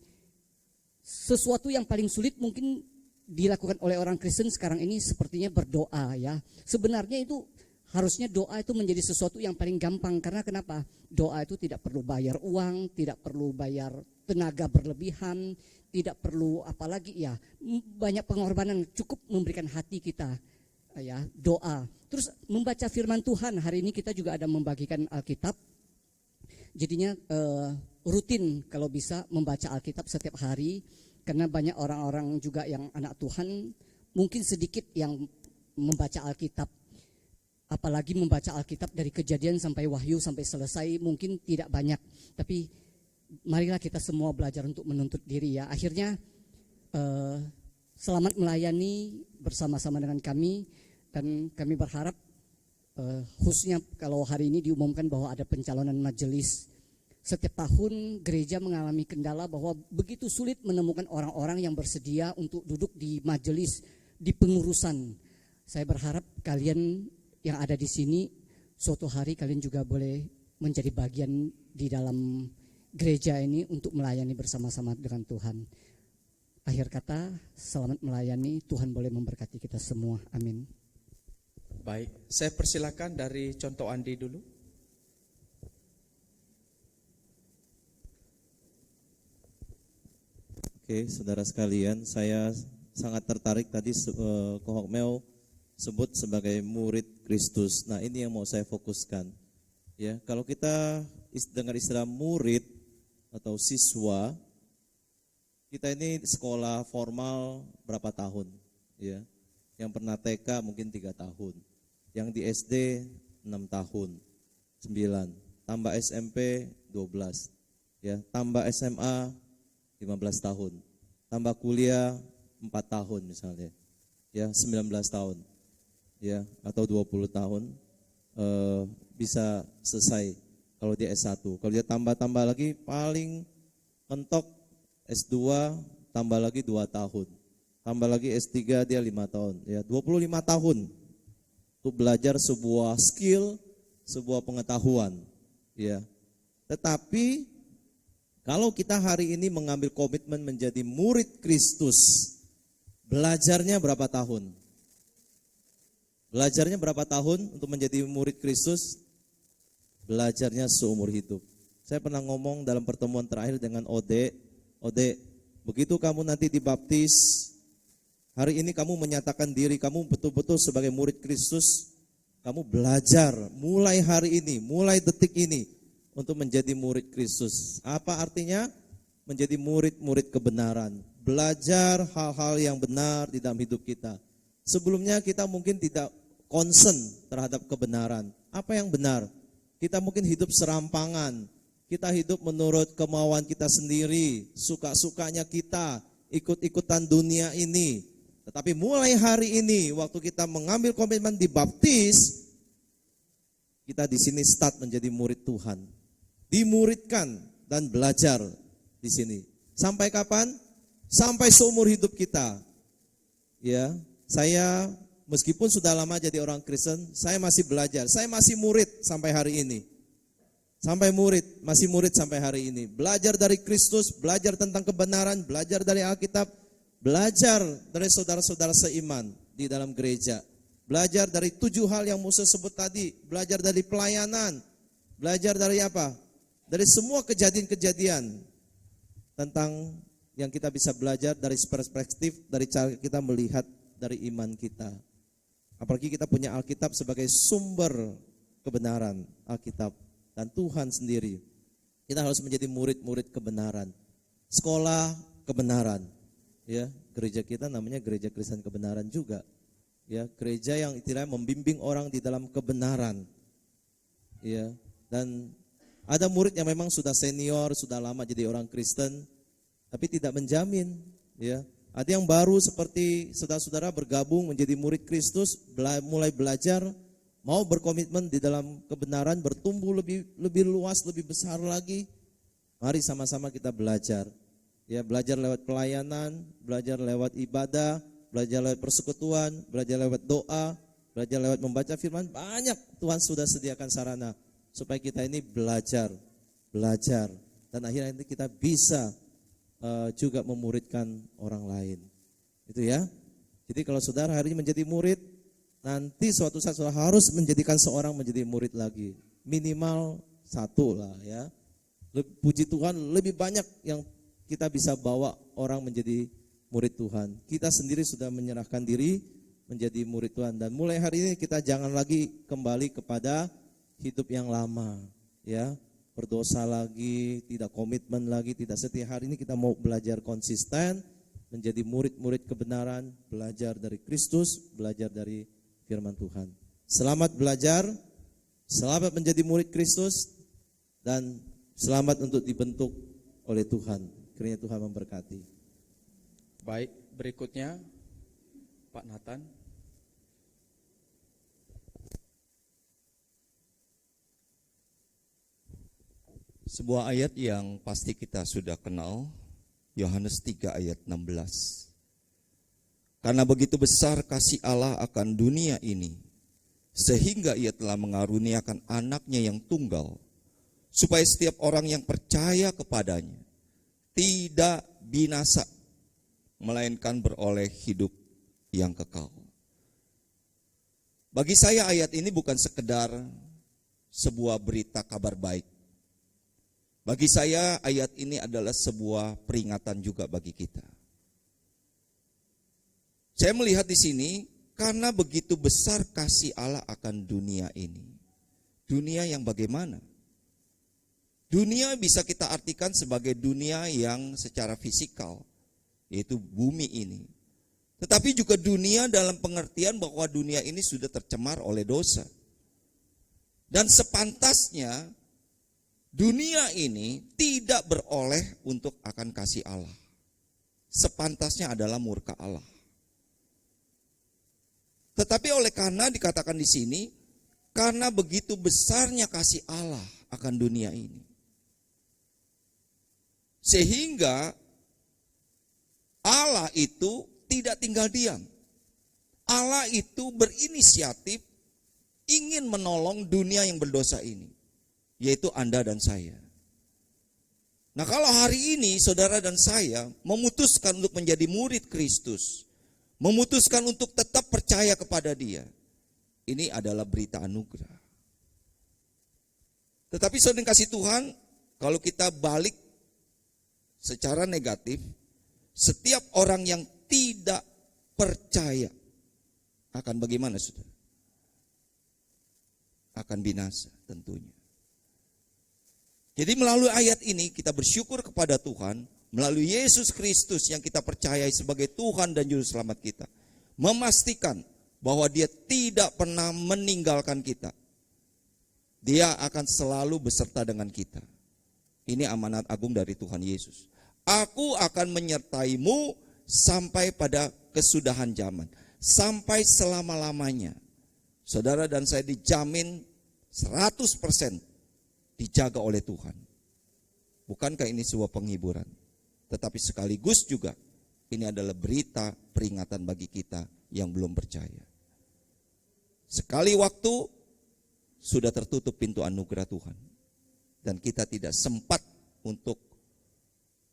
sesuatu yang paling sulit mungkin dilakukan oleh orang Kristen sekarang ini sepertinya berdoa, ya. Sebenarnya itu harusnya doa itu menjadi sesuatu yang paling gampang. Karena kenapa? Doa itu tidak perlu bayar uang, tidak perlu bayar tenaga berlebihan, tidak perlu apalagi, ya, banyak pengorbanan, cukup memberikan hati kita, ya, doa. Terus membaca firman Tuhan. Hari ini kita juga ada membagikan Alkitab. Jadinya rutin kalau bisa membaca Alkitab setiap hari. Karena banyak orang-orang juga yang anak Tuhan mungkin sedikit yang membaca Alkitab. Apalagi membaca Alkitab dari Kejadian sampai Wahyu sampai selesai mungkin tidak banyak. Tapi marilah kita semua belajar untuk menuntut diri, ya. Akhirnya selamat melayani bersama-sama dengan kami. Dan kami berharap khususnya kalau hari ini diumumkan bahwa ada pencalonan majelis. Setiap tahun gereja mengalami kendala bahwa begitu sulit menemukan orang-orang yang bersedia untuk duduk di majelis, di pengurusan. Saya berharap kalian yang ada di sini suatu hari kalian juga boleh menjadi bagian di dalam gereja ini untuk melayani bersama-sama dengan Tuhan. Akhir kata, selamat melayani, Tuhan boleh memberkati kita semua. Amin. Baik, saya persilakan dari contoh Andi dulu. Oke, saudara sekalian, saya sangat tertarik tadi Ko Hokmeo sebut sebagai murid Kristus. Nah, ini yang mau saya fokuskan. Ya, kalau kita dengar istilah murid atau siswa, kita ini sekolah formal berapa tahun? Ya, yang pernah TK mungkin 3 tahun, yang di SD 6 tahun, 9, tambah SMP 12, ya, tambah SMA 15 tahun, tambah kuliah 4 tahun misalnya, ya, 19 tahun, ya, atau 20 tahun bisa selesai kalau dia S1. Kalau dia tambah lagi paling mentok S2 tambah lagi 2 tahun, tambah lagi S3 dia 5 tahun, ya, 25 tahun untuk belajar sebuah skill, sebuah pengetahuan, ya. Tetapi kalau kita hari ini mengambil komitmen menjadi murid Kristus, belajarnya berapa tahun? Belajarnya berapa tahun untuk menjadi murid Kristus? Belajarnya seumur hidup. Saya pernah ngomong dalam pertemuan terakhir dengan Ode, begitu kamu nanti dibaptis, hari ini kamu menyatakan diri kamu betul-betul sebagai murid Kristus, kamu belajar mulai hari ini, mulai detik ini, untuk menjadi murid Kristus. Apa artinya? Menjadi murid-murid kebenaran. Belajar hal-hal yang benar di dalam hidup kita. Sebelumnya kita mungkin tidak concern terhadap kebenaran. Apa yang benar? Kita mungkin hidup serampangan. Kita hidup menurut kemauan kita sendiri. Suka-sukanya kita. Ikut-ikutan dunia ini. Tetapi mulai hari ini, waktu kita mengambil komitmen dibaptis, kita di sini start menjadi murid Tuhan. Dimuridkan dan belajar di sini. Sampai kapan? Sampai seumur hidup kita. Ya, saya meskipun sudah lama jadi orang Kristen, saya masih belajar. Saya masih murid sampai hari ini. Sampai murid, masih murid sampai hari ini. Belajar dari Kristus, belajar tentang kebenaran, belajar dari Alkitab, belajar dari saudara-saudara seiman di dalam gereja. Belajar dari 7 hal yang Musa sebut tadi, belajar dari pelayanan, belajar dari apa? Dari semua kejadian-kejadian tentang yang kita bisa belajar dari perspektif, dari cara kita melihat dari iman kita. Apalagi kita punya Alkitab sebagai sumber kebenaran, Alkitab dan Tuhan sendiri. Kita harus menjadi murid-murid kebenaran. Sekolah kebenaran. Ya, gereja kita namanya Gereja Kristen Kebenaran juga. Ya, gereja yang istilahnya membimbing orang di dalam kebenaran. Ya, dan ada murid yang memang sudah senior, sudah lama jadi orang Kristen, tapi tidak menjamin. Ya, ada yang baru seperti saudara-saudara bergabung menjadi murid Kristus, mulai belajar, mau berkomitmen di dalam kebenaran, bertumbuh lebih luas, lebih besar lagi. Mari sama-sama kita belajar. Ya, belajar lewat pelayanan, belajar lewat ibadah, belajar lewat persekutuan, belajar lewat doa, belajar lewat membaca firman. Banyak Tuhan sudah sediakan sarana supaya kita ini belajar, dan akhirnya nanti kita bisa juga memuridkan orang lain. Itu ya. Jadi kalau saudara hari ini menjadi murid, nanti suatu saat saudara harus menjadikan seorang menjadi murid lagi. Minimal satu lah ya. Puji Tuhan, lebih banyak yang kita bisa bawa orang menjadi murid Tuhan. Kita sendiri sudah menyerahkan diri menjadi murid Tuhan. Dan mulai hari ini kita jangan lagi kembali kepada hidup yang lama. Ya, berdosa lagi, tidak komitmen lagi, tidak setia. Hari ini kita mau belajar konsisten, menjadi murid-murid kebenaran, belajar dari Kristus, belajar dari firman Tuhan. Selamat belajar, selamat menjadi murid Kristus, dan selamat untuk dibentuk oleh Tuhan. Kiranya Tuhan memberkati. Baik, berikutnya Pak Nathan. Sebuah ayat yang pasti kita sudah kenal, Yohanes 3 ayat 16. Karena begitu besar kasih Allah akan dunia ini, sehingga ia telah mengaruniakan anaknya yang tunggal, supaya setiap orang yang percaya kepadanya tidak binasa, melainkan beroleh hidup yang kekal. Bagi saya ayat ini bukan sekedar sebuah berita kabar baik. Bagi saya ayat ini adalah sebuah peringatan juga bagi kita. Saya melihat di sini, karena begitu besar kasih Allah akan dunia ini. Dunia yang bagaimana? Dunia bisa kita artikan sebagai dunia yang secara fisikal, yaitu bumi ini. Tetapi juga dunia dalam pengertian bahwa dunia ini sudah tercemar oleh dosa. Dan sepantasnya dunia ini tidak beroleh untuk akan kasih Allah. Sepantasnya adalah murka Allah. Tetapi oleh karena dikatakan di sini, karena begitu besarnya kasih Allah akan dunia ini, sehingga Allah itu tidak tinggal diam. Allah itu berinisiatif ingin menolong dunia yang berdosa ini, yaitu Anda dan saya. Nah, kalau hari ini saudara dan saya memutuskan untuk menjadi murid Kristus, memutuskan untuk tetap percaya kepada Dia, ini adalah berita anugerah. Tetapi saudara yang kasih Tuhan, kalau kita balik secara negatif, setiap orang yang tidak percaya akan bagaimana, saudara? Akan binasa tentunya. Jadi melalui ayat ini kita bersyukur kepada Tuhan, melalui Yesus Kristus yang kita percayai sebagai Tuhan dan Juru Selamat kita, memastikan bahwa Dia tidak pernah meninggalkan kita. Dia akan selalu beserta dengan kita. Ini amanat agung dari Tuhan Yesus. Aku akan menyertaimu sampai pada kesudahan zaman, sampai selama-lamanya. Saudara dan saya dijamin 100% dijaga oleh Tuhan. Bukankah ini sebuah penghiburan? Tetapi sekaligus juga ini adalah berita peringatan bagi kita yang belum percaya. Sekali waktu sudah tertutup pintu anugerah Tuhan, dan kita tidak sempat untuk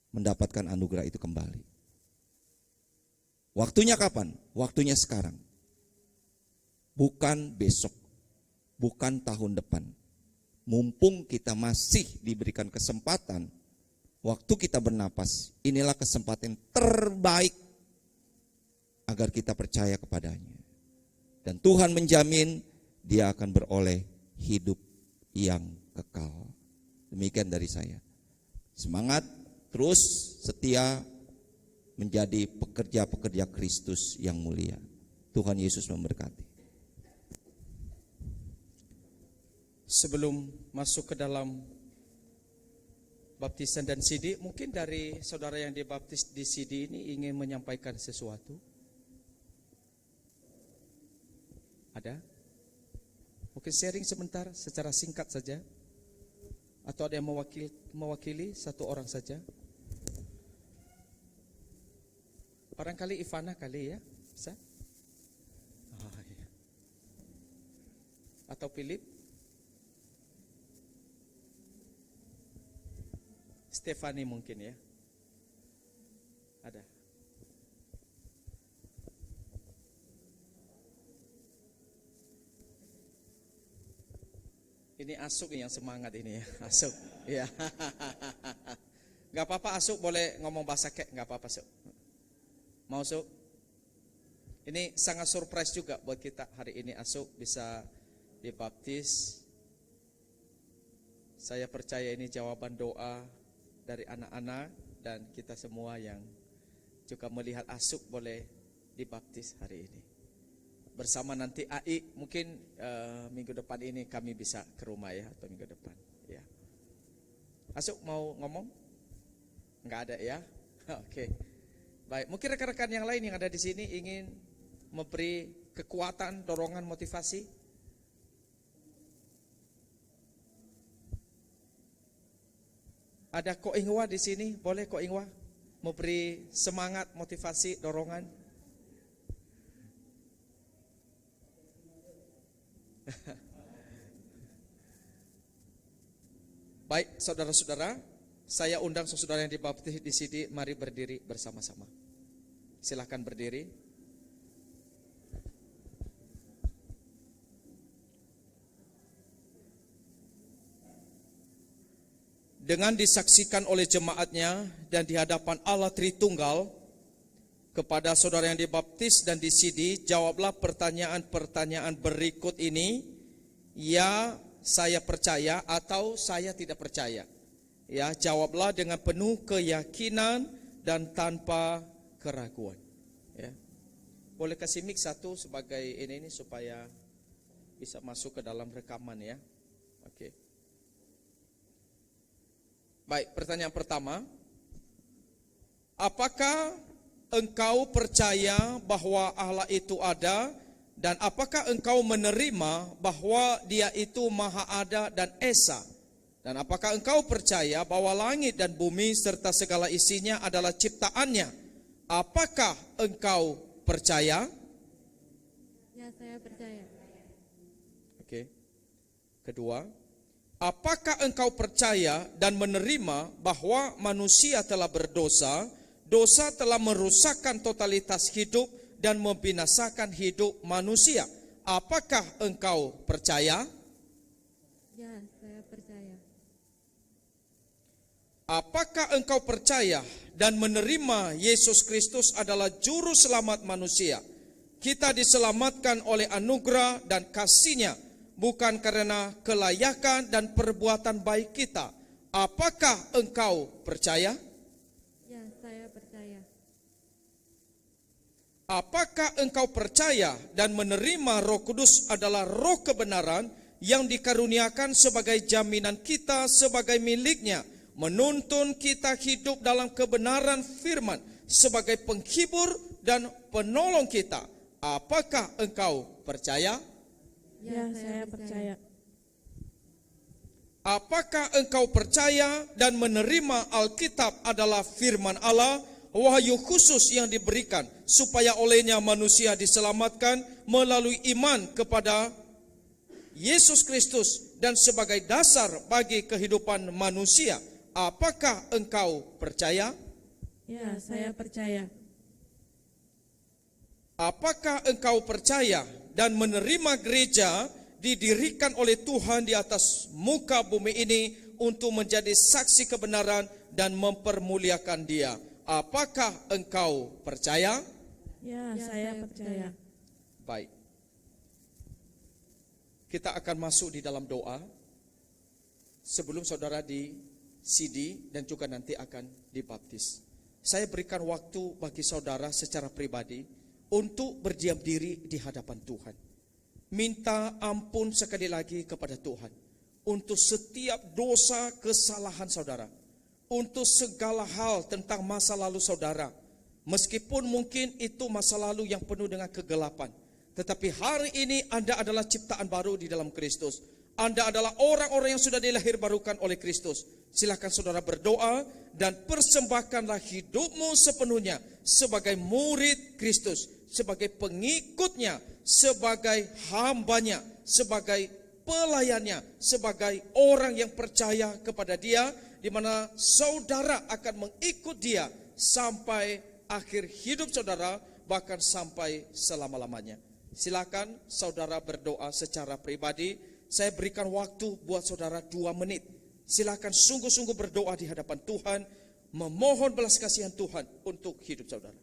mendapatkan anugerah itu kembali. Waktunya kapan? Waktunya sekarang. Bukan besok, bukan tahun depan. Mumpung kita masih diberikan kesempatan waktu kita bernapas, inilah kesempatan terbaik agar kita percaya kepadanya. Dan Tuhan menjamin dia akan beroleh hidup yang kekal. Demikian dari saya. Semangat, terus setia menjadi pekerja-pekerja Kristus yang mulia. Tuhan Yesus memberkati. Sebelum masuk ke dalam baptisan dan CD, mungkin dari saudara yang dibaptis di CD ini ingin menyampaikan sesuatu? Ada? Mungkin sharing sebentar secara singkat saja. Atau ada yang mewakili satu orang saja? Barangkali Ivana kali ya, bisa? Oh, iya. Atau Philip? Stefani mungkin ya? Ada? Ini Asuk yang semangat ini ya, Asuk. Ya. Gak apa-apa Asuk, boleh ngomong bahasa kek, gak apa-apa Asuk. Mau Asuk? Ini sangat surprise juga buat kita hari ini Asuk bisa dibaptis. Saya percaya ini jawaban doa dari anak-anak dan kita semua yang juga melihat Asuk boleh dibaptis hari ini. Bersama nanti AI, mungkin minggu depan ini kami bisa ke rumah ya, atau minggu depan ya. Asuk mau ngomong? Enggak ada ya? Oke. Baik, mungkin rekan-rekan yang lain yang ada di sini ingin memberi kekuatan, dorongan, motivasi. Ada Ko Ingwa di sini, boleh Ko Ingwa memberi semangat, motivasi, dorongan. Baik, saudara-saudara, saya undang saudara yang dibaptis di sini, mari berdiri bersama-sama. Silakan berdiri. Dengan disaksikan oleh jemaatnya dan di hadapan Allah Tritunggal, kepada saudara yang dibaptis dan disidi, jawablah pertanyaan-pertanyaan berikut ini. Ya, saya percaya atau saya tidak percaya. Ya, jawablah dengan penuh keyakinan dan tanpa keraguan. Ya. Boleh kasih mic satu sebagai ini supaya bisa masuk ke dalam rekaman ya. Oke. Baik, pertanyaan pertama. Apakah engkau percaya bahwa Allah itu ada, dan apakah engkau menerima bahwa Dia itu Maha Ada dan Esa? Dan apakah engkau percaya bahwa langit dan bumi serta segala isinya adalah ciptaannya? Apakah engkau percaya? Ya, saya percaya. Oke. Kedua, apakah engkau percaya dan menerima bahwa manusia telah berdosa? Dosa telah merusakkan totalitas hidup dan membinasakan hidup manusia. Apakah engkau percaya? Ya, saya percaya. Apakah engkau percaya dan menerima Yesus Kristus adalah juru selamat manusia? Kita diselamatkan oleh anugerah dan kasih-Nya, bukan karena kelayakan dan perbuatan baik kita. Apakah engkau percaya? Ya, saya percaya. Apakah engkau percaya dan menerima Roh Kudus adalah roh kebenaran yang dikaruniakan sebagai jaminan kita sebagai milik-Nya, menuntun kita hidup dalam kebenaran firman sebagai penghibur dan penolong kita? Apakah engkau percaya? Ya, saya percaya. Apakah engkau percaya dan menerima Alkitab adalah firman Allah, wahyu khusus yang diberikan supaya olehnya manusia diselamatkan melalui iman kepada Yesus Kristus dan sebagai dasar bagi kehidupan manusia? Apakah engkau percaya? Ya, saya percaya. Apakah engkau percaya dan menerima gereja didirikan oleh Tuhan di atas muka bumi ini untuk menjadi saksi kebenaran dan mempermuliakan Dia. Apakah engkau percaya? Ya, saya percaya. Baik. Kita akan masuk di dalam doa sebelum saudara di CD dan juga nanti akan dibaptis. Saya berikan waktu bagi saudara secara pribadi untuk berdiam diri di hadapan Tuhan. Minta ampun sekali lagi kepada Tuhan untuk setiap dosa kesalahan saudara, untuk segala hal tentang masa lalu saudara. Meskipun mungkin itu masa lalu yang penuh dengan kegelapan, tetapi hari ini Anda adalah ciptaan baru di dalam Kristus. Anda adalah orang-orang yang sudah dilahirbarukan oleh Kristus. Silakan saudara berdoa dan persembahkanlah hidupmu sepenuhnya sebagai murid Kristus, sebagai pengikutnya, sebagai hambanya, sebagai pelayannya, sebagai orang yang percaya kepada Dia, di mana saudara akan mengikut Dia sampai akhir hidup saudara, bahkan sampai selama-lamanya. Silakan saudara berdoa secara pribadi. Saya berikan waktu buat saudara 2 menit. Silakan sungguh-sungguh berdoa di hadapan Tuhan, memohon belas kasihan Tuhan untuk hidup saudara.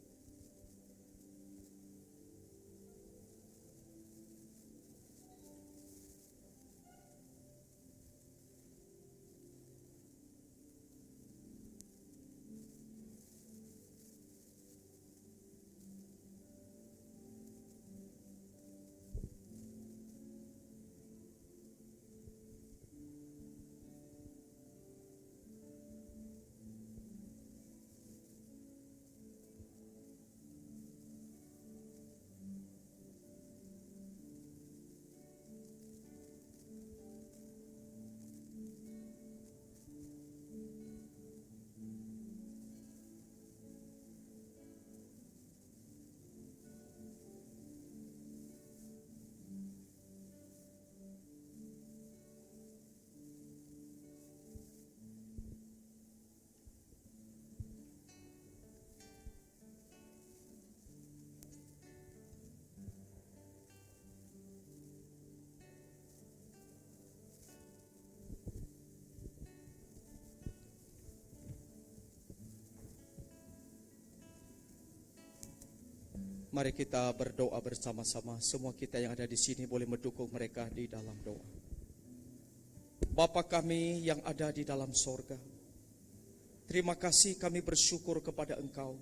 Mari kita berdoa bersama-sama. Semua kita yang ada di sini boleh mendukung mereka di dalam doa. Bapa kami yang ada di dalam sorga, terima kasih kami bersyukur kepada Engkau.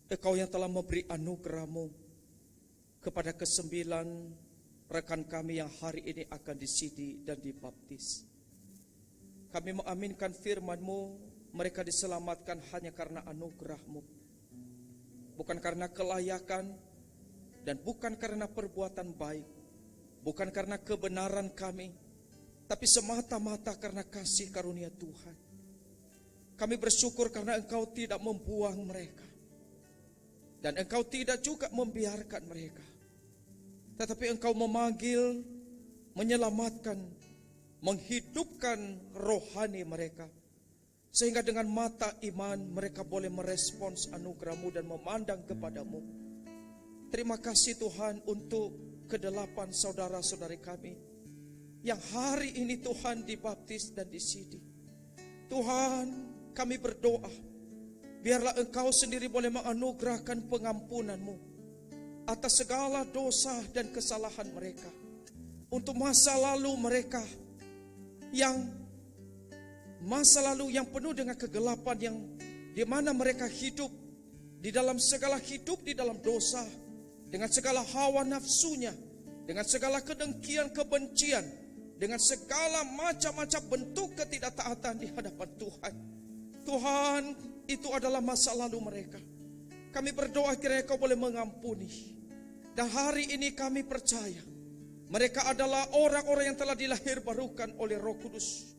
Engkau yang telah memberi anugerah-Mu kepada ke-9 rekan kami yang hari ini akan disidi dan dibaptis. Kami mengaminkan firman-Mu, mereka diselamatkan hanya karena anugerah-Mu. Bukan karena kelayakan dan bukan karena perbuatan baik, bukan karena kebenaran kami, tapi semata-mata karena kasih karunia Tuhan. Kami bersyukur karena Engkau tidak membuang mereka dan Engkau tidak juga membiarkan mereka, tetapi Engkau memanggil, menyelamatkan, menghidupkan rohani mereka, sehingga dengan mata iman mereka boleh merespons anugerah-Mu dan memandang kepada-Mu. Terima kasih Tuhan untuk ke-8 saudara-saudari kami yang hari ini Tuhan dibaptis dan disidi. Tuhan, kami berdoa, biarlah Engkau sendiri boleh menganugerahkan pengampunan-Mu atas segala dosa dan kesalahan mereka, untuk masa lalu mereka yang penuh dengan kegelapan, yang di mana mereka hidup di dalam segala hidup di dalam dosa, dengan segala hawa nafsunya, dengan segala kedengkian, kebencian, dengan segala macam-macam bentuk ketidaktaatan di hadapan Tuhan. Tuhan, itu adalah masa lalu mereka. Kami berdoa kiranya Kau boleh mengampuni. Dan hari ini kami percaya mereka adalah orang-orang yang telah dilahirbarukan oleh Roh Kudus,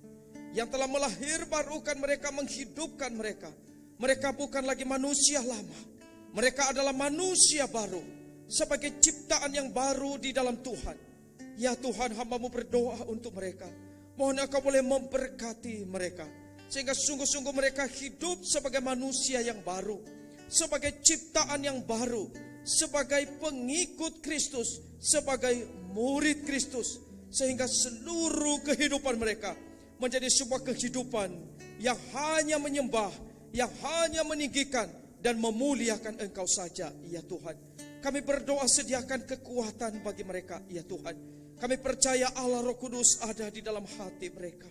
yang telah melahirbarukan mereka, menghidupkan mereka. Mereka bukan lagi manusia lama, mereka adalah manusia baru, sebagai ciptaan yang baru di dalam Tuhan. Ya Tuhan, hamba-Mu berdoa untuk mereka. Mohon Engkau boleh memberkati mereka, sehingga sungguh-sungguh mereka hidup sebagai manusia yang baru, sebagai ciptaan yang baru, sebagai pengikut Kristus, sebagai murid Kristus, sehingga seluruh kehidupan mereka menjadi sebuah kehidupan yang hanya menyembah, yang hanya meninggikan dan memuliakan Engkau saja, ya Tuhan. Kami berdoa sediakan kekuatan bagi mereka, ya Tuhan. Kami percaya Allah Roh Kudus ada di dalam hati mereka.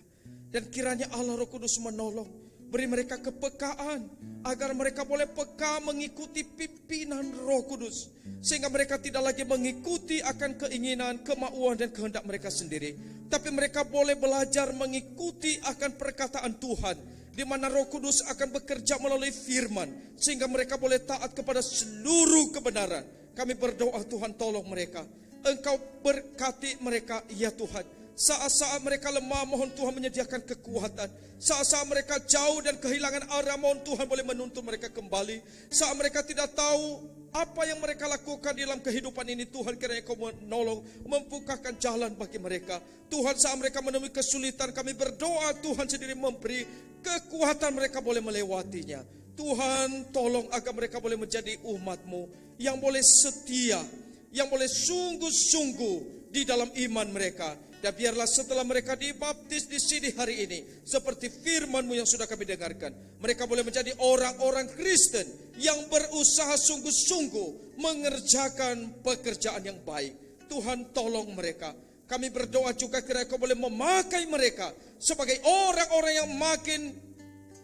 Dan kiranya Allah Roh Kudus menolong, beri mereka kepekaan, agar mereka boleh peka mengikuti pimpinan Roh Kudus. Sehingga mereka tidak lagi mengikuti akan keinginan, kemauan dan kehendak mereka sendiri. Tapi mereka boleh belajar mengikuti akan perkataan Tuhan, di mana Roh Kudus akan bekerja melalui firman, sehingga mereka boleh taat kepada seluruh kebenaran. Kami berdoa Tuhan tolong mereka. Engkau berkati mereka, ya Tuhan. Saat-saat mereka lemah, mohon Tuhan menyediakan kekuatan. Saat-saat mereka jauh dan kehilangan arah, mohon Tuhan boleh menuntun mereka kembali. Saat mereka tidak tahu apa yang mereka lakukan dalam kehidupan ini, Tuhan kiranya Kau menolong, membukakan jalan bagi mereka. Tuhan, saat mereka menemui kesulitan, kami berdoa Tuhan sendiri memberi kekuatan mereka boleh melewatinya. Tuhan, tolong agar mereka boleh menjadi umat-Mu yang boleh setia, yang boleh sungguh-sungguh di dalam iman mereka. Dan biarlah setelah mereka dibaptis di sini hari ini, seperti firman-Mu yang sudah kami dengarkan, mereka boleh menjadi orang-orang Kristen yang berusaha sungguh-sungguh mengerjakan pekerjaan yang baik. Tuhan, tolong mereka. Kami berdoa juga kiranya Kau boleh memakai mereka sebagai orang-orang yang makin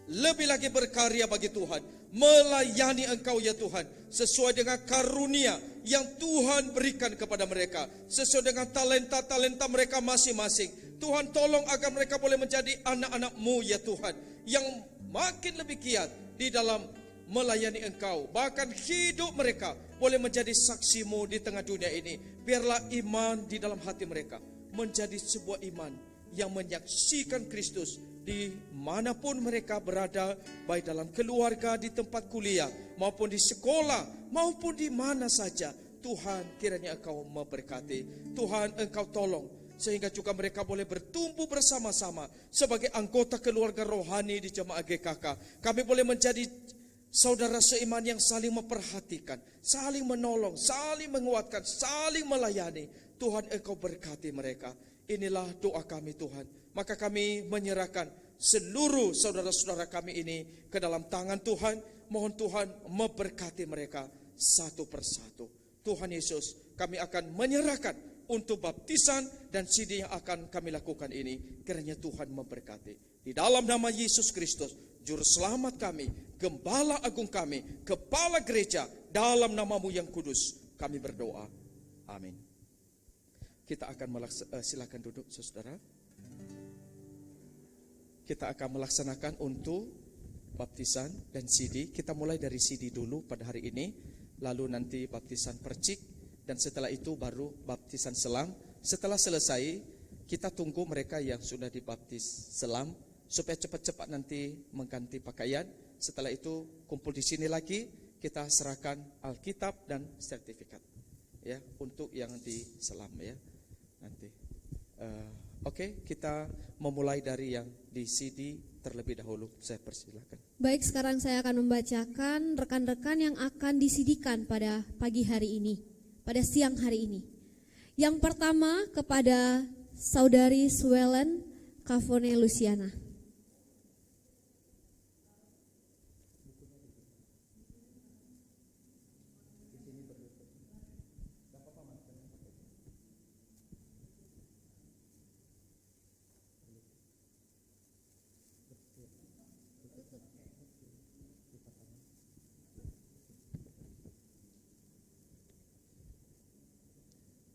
lebih lagi berkarya bagi Tuhan, melayani Engkau, ya Tuhan, sesuai dengan karunia yang Tuhan berikan kepada mereka, sesuai dengan talenta-talenta mereka masing-masing. Tuhan, tolong agar mereka boleh menjadi anak-anak-Mu, ya Tuhan, yang makin lebih giat di dalam melayani Engkau. Bahkan hidup mereka boleh menjadi saksi-Mu di tengah dunia ini. Biarlah iman di dalam hati mereka menjadi sebuah iman yang menyaksikan Kristus dimanapun mereka berada, baik dalam keluarga, di tempat kuliah, maupun di sekolah, maupun di mana saja. Tuhan, kiranya Engkau memberkati. Tuhan, Engkau tolong sehingga juga mereka boleh bertumbuh bersama-sama sebagai anggota keluarga rohani di Jemaat GKK. Kami boleh menjadi saudara seiman yang saling memperhatikan, saling menolong, saling menguatkan, saling melayani. Tuhan, Engkau berkati mereka. Inilah doa kami, Tuhan. Maka kami menyerahkan seluruh saudara-saudara kami ini ke dalam tangan Tuhan. Mohon Tuhan memberkati mereka satu persatu. Tuhan Yesus, kami akan menyerahkan untuk baptisan dan CD yang akan kami lakukan ini. Kiranya Tuhan memberkati. Di dalam nama Yesus Kristus, Juru Selamat kami, Gembala Agung kami, Kepala Gereja, dalam nama-Mu yang kudus, kami berdoa. Amin. Kita akan silakan duduk, saudara. Kita akan melaksanakan untuk baptisan dan CD. Kita mulai dari CD dulu pada hari ini, lalu nanti baptisan percik, dan setelah itu baru baptisan selam. Setelah selesai, kita tunggu mereka yang sudah dibaptis selam supaya cepat-cepat nanti mengganti pakaian. Setelah itu kumpul di sini lagi, kita serahkan Alkitab dan sertifikat, ya, untuk yang diselam, ya. Nanti, oke, kita memulai dari yang di CD terlebih dahulu. Saya persilakan. Baik, sekarang saya akan membacakan rekan-rekan yang akan disidikan pada pagi hari ini, pada siang hari ini. Yang pertama kepada Saudari Suelen Kavone Luciana.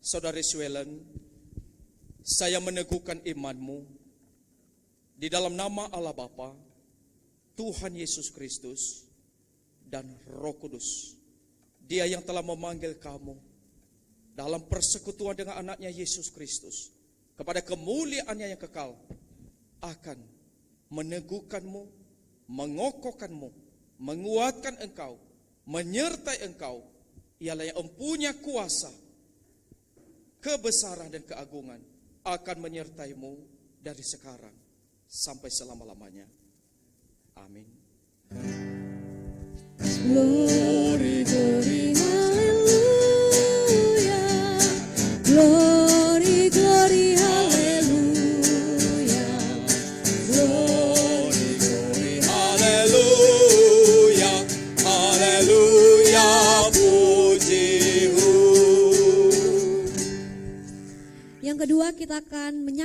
Saudari Suelen, saya meneguhkan imanmu di dalam nama Allah Bapa, Tuhan Yesus Kristus, dan Roh Kudus. Dia yang telah memanggil kamu dalam persekutuan dengan anaknya Yesus Kristus kepada kemuliaannya yang kekal, akan meneguhkanmu, mengokohkanmu, menguatkan engkau, menyertai engkau. Ialah yang mempunyai kuasa, kebesaran dan keagungan, akan menyertaimu dari sekarang sampai selama-lamanya. Amin. Glory, glory, hallelujah. Glory, glory, hallelujah.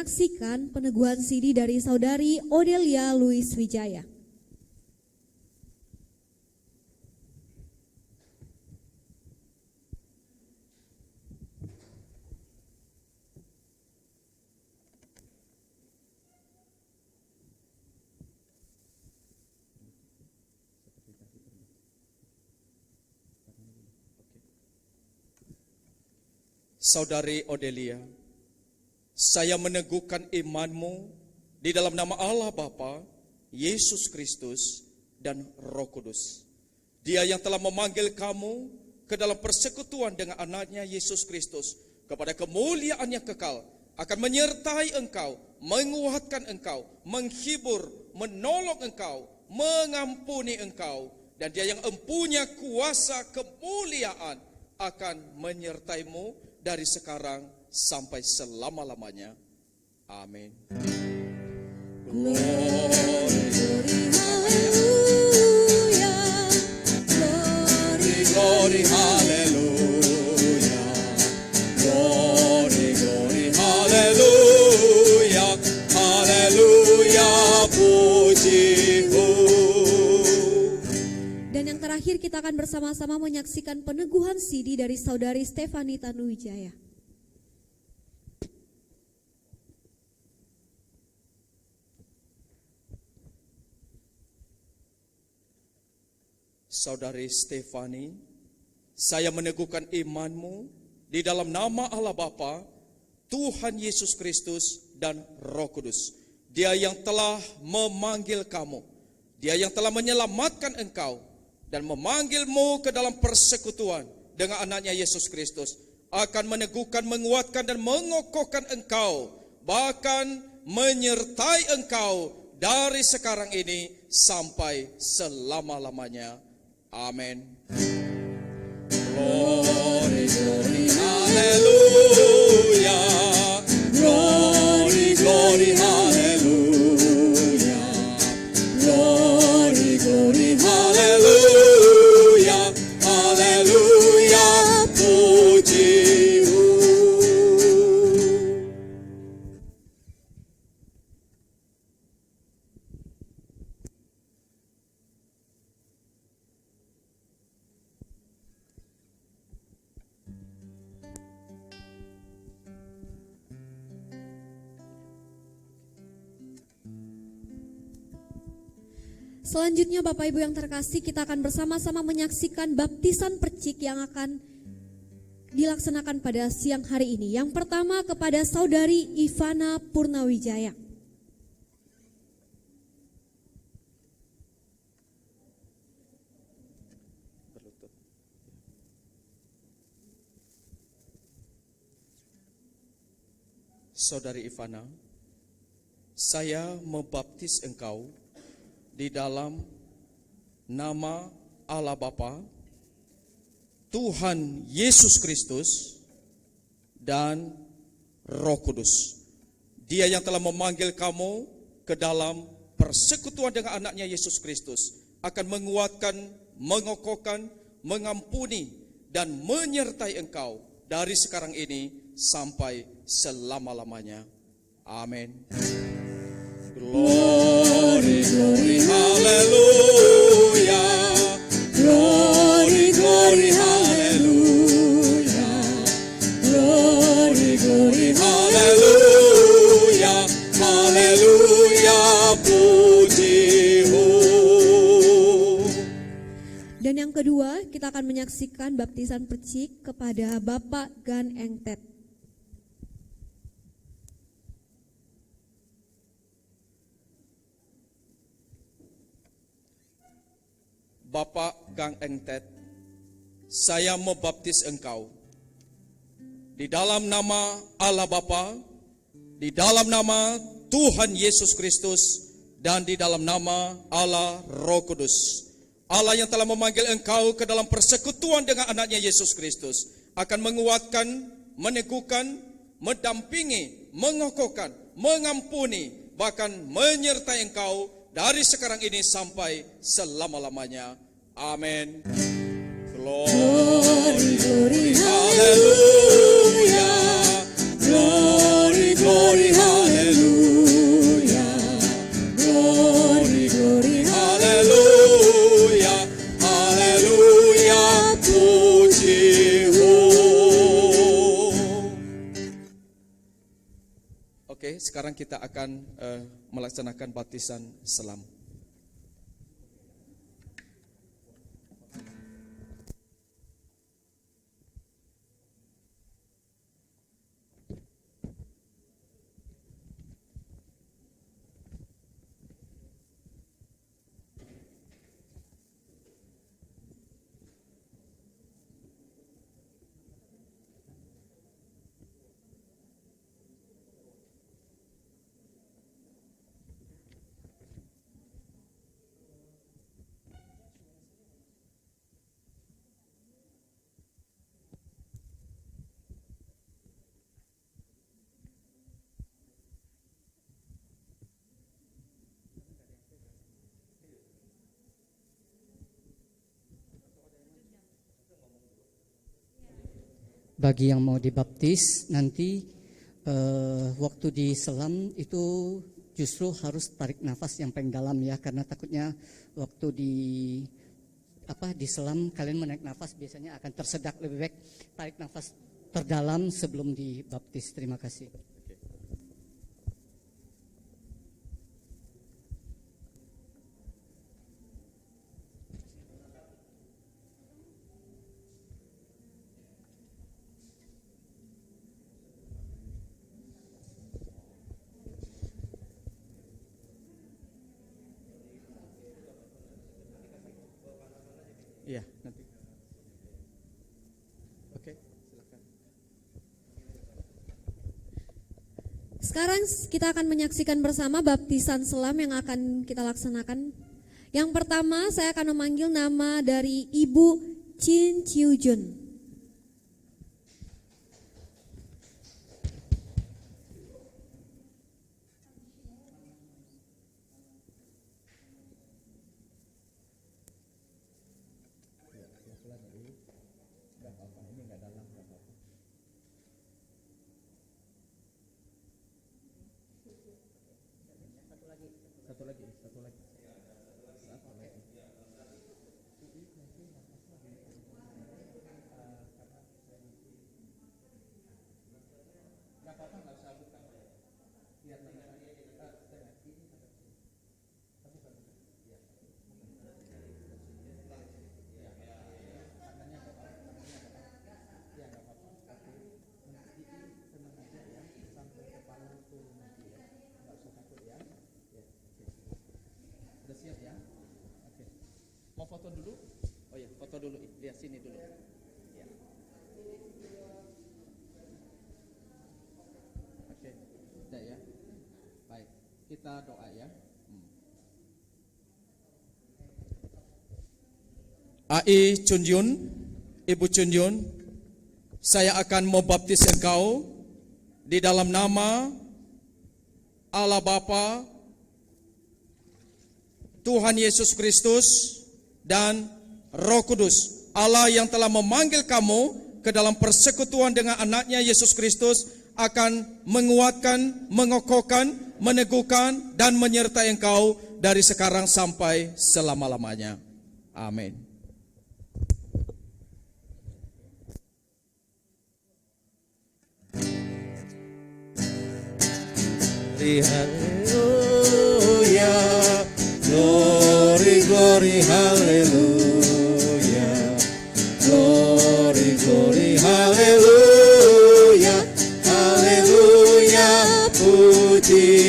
menyaksikan peneguhan CD dari saudari Odelia Louis Wijaya. Saudari Odelia, saya meneguhkan imanmu di dalam nama Allah Bapa, Yesus Kristus, dan Roh Kudus. Dia yang telah memanggil kamu ke dalam persekutuan dengan anaknya Yesus Kristus kepada kemuliaan yang kekal, akan menyertai engkau, menguatkan engkau, menghibur, menolong engkau, mengampuni engkau, dan dia yang empunya kuasa kemuliaan akan menyertaimu dari sekarang sampai selama-lamanya. Amin. Glory, haleluya. Glory, Glory, haleluya. Glory, glory, haleluya. Haleluya, pujiku. Dan yang terakhir kita akan bersama-sama menyaksikan peneguhan CD dari saudari Stefani Tanuwijaya. Saudari Stefani, saya meneguhkan imanmu di dalam nama Allah Bapa, Tuhan Yesus Kristus, dan Roh Kudus. Dia yang telah memanggil kamu, dia yang telah menyelamatkan engkau, dan memanggilmu ke dalam persekutuan dengan anaknya Yesus Kristus, akan meneguhkan, menguatkan, dan mengokohkan engkau, bahkan menyertai engkau dari sekarang ini sampai selama-lamanya. Amin. Glory, glory, haleluya. Glory, glory, haleluya. Glory, glory, haleluya. Haleluya, pujimu. Selanjutnya Bapak Ibu yang terkasih, kita akan bersama-sama menyaksikan baptisan percik yang akan dilaksanakan pada siang hari ini. Yang pertama kepada saudari Ivana Purnawijaya. Saudari Ivana, saya membaptis engkau di dalam nama Allah Bapa, Tuhan Yesus Kristus, dan Roh Kudus. Dia yang telah memanggil kamu ke dalam persekutuan dengan anaknya Yesus Kristus, akan menguatkan, mengokohkan, mengampuni, dan menyertai engkau dari sekarang ini sampai selama-lamanya. Amin. Glory, glory, haleluya. Glory, glory, haleluya. Glory, glory, haleluya. Haleluya, pujimu. Dan yang kedua, kita akan menyaksikan baptisan percik kepada Bapak Gan Engtet. Bapak Gang Engtet, saya membaptis engkau di dalam nama Allah Bapa, di dalam nama Tuhan Yesus Kristus, dan di dalam nama Allah Roh Kudus. Allah yang telah memanggil engkau ke dalam persekutuan dengan anaknya Yesus Kristus, akan menguatkan, meneguhkan, mendampingi, mengokohkan, mengampuni, bahkan menyertai engkau dari sekarang ini sampai selama-lamanya. Amin. Glory, glory, haleluya. Glory, glory, haleluya. Oke, sekarang kita akan melaksanakan baptisan selam. Bagi yang mau dibaptis nanti waktu diselam itu justru harus tarik nafas yang paling dalam ya, karena takutnya waktu diselam kalian menarik nafas biasanya akan tersedak. Lebih baik tarik nafas terdalam sebelum dibaptis. Terima kasih. Iya, nanti. Oke, silakan. Sekarang kita akan menyaksikan bersama baptisan selam yang akan kita laksanakan. Yang pertama saya akan memanggil nama dari Ibu Chin Chiu Jun. Sudah siap ya? Oke. Mau foto dulu? Oh ya, foto dulu. Lihat sini dulu. Ya. Oke, sudah ya. Baik, kita doa ya. Ai Chun Yun, Ibu Chun Yun, saya akan membaptis engkau di dalam nama Allah Bapa, Tuhan Yesus Kristus, dan Roh Kudus. Allah yang telah memanggil kamu ke dalam persekutuan dengan anaknya Yesus Kristus akan menguatkan, mengokohkan, meneguhkan, dan menyertai engkau dari sekarang sampai selama-lamanya. Amin. Hallelujah, glory, glory, hallelujah, glory, glory, hallelujah, hallelujah, puji.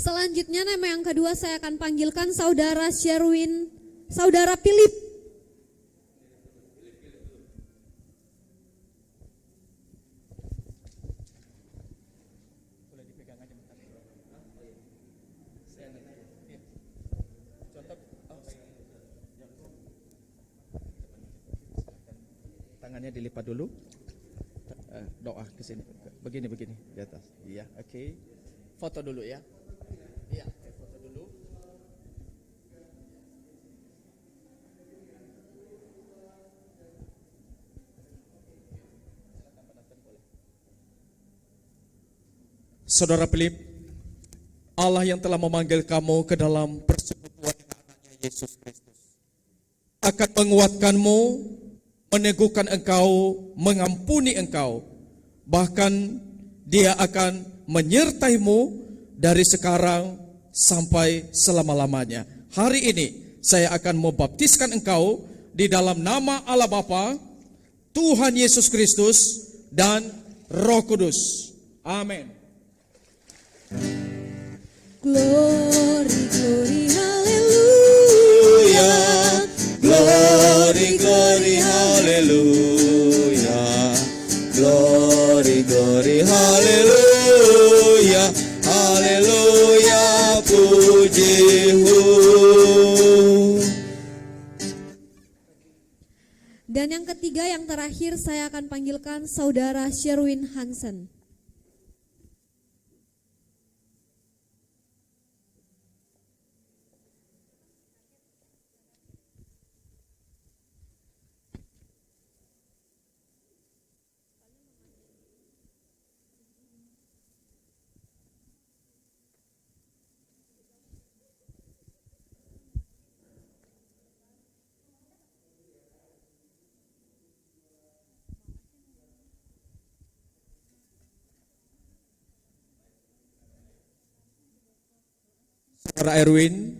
Selanjutnya nama yang kedua saya akan panggilkan Saudara Sherwin, Saudara Philip. Tangannya dilipat dulu. Doa ke sini. Begini di atas. Iya, oke. Foto dulu ya. Iya, foto dulu. Saudara Philip, Allah yang telah memanggil kamu ke dalam persekutuan dengan anaknya Yesus Kristus akan menguatkanmu, meneguhkan engkau, mengampuni engkau. Bahkan Dia akan menyertaimu dari sekarang sampai selama-lamanya. Hari ini saya akan membaptiskan engkau di dalam nama Allah Bapa, Tuhan Yesus Kristus, dan Roh Kudus. Amin. Glory, glory, hallelujah. Glory, glory, hallelujah. Glory, glory, hallelujah. Hallelujah, pujimu. Dan yang ketiga, yang terakhir, saya akan panggilkan Saudara Sherwin Hansen. Saudara Erwin,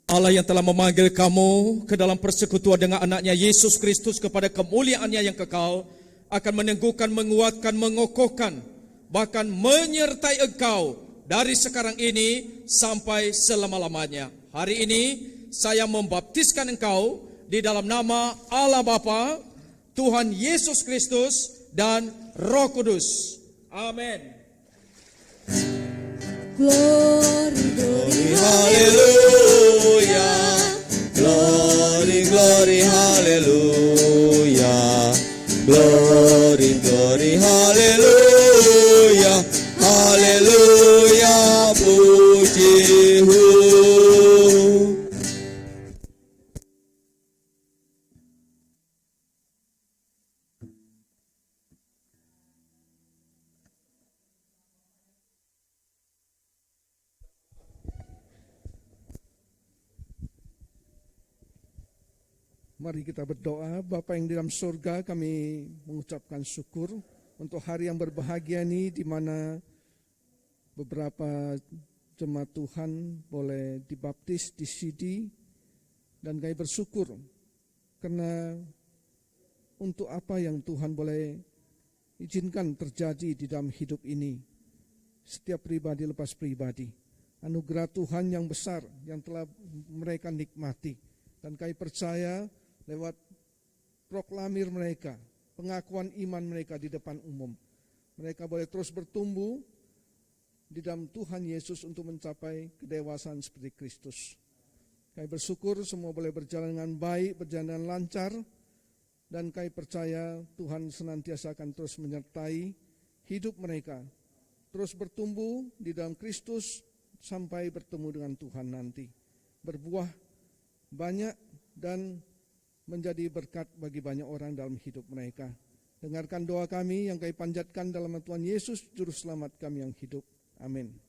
Allah yang telah memanggil kamu ke dalam persekutuan dengan anaknya Yesus Kristus kepada kemuliaannya yang kekal, akan meneguhkan, menguatkan, mengokohkan, bahkan menyertai engkau dari sekarang ini sampai selama-lamanya. Hari ini saya membaptiskan engkau di dalam nama Allah Bapa, Tuhan Yesus Kristus, dan Roh Kudus. Amin. Glory, glory, Hallelujah. Glory, glory, hallelujah. Glory, glory, hallelujah. Hallelujah, pujimu. Mari kita berdoa. Bapa yang di dalam surga, kami mengucapkan syukur untuk hari yang berbahagia ini, di mana beberapa jemaat Tuhan boleh dibaptis di CD, dan kami bersyukur karena untuk apa yang Tuhan boleh izinkan terjadi di dalam hidup ini. Setiap pribadi lepas pribadi, anugerah Tuhan yang besar yang telah mereka nikmati, dan kami percaya lewat proklamir mereka, pengakuan iman mereka di depan umum, mereka boleh terus bertumbuh di dalam Tuhan Yesus untuk mencapai kedewasaan seperti Kristus. Kami bersyukur semua boleh berjalan dengan baik, berjalan dengan lancar, dan kami percaya Tuhan senantiasa akan terus menyertai hidup mereka, terus bertumbuh di dalam Kristus sampai bertemu dengan Tuhan nanti, berbuah banyak dan menjadi berkat bagi banyak orang dalam hidup mereka. Dengarkan doa kami yang kami panjatkan dalam Tuhan Yesus, Juru Selamat kami yang hidup. Amin.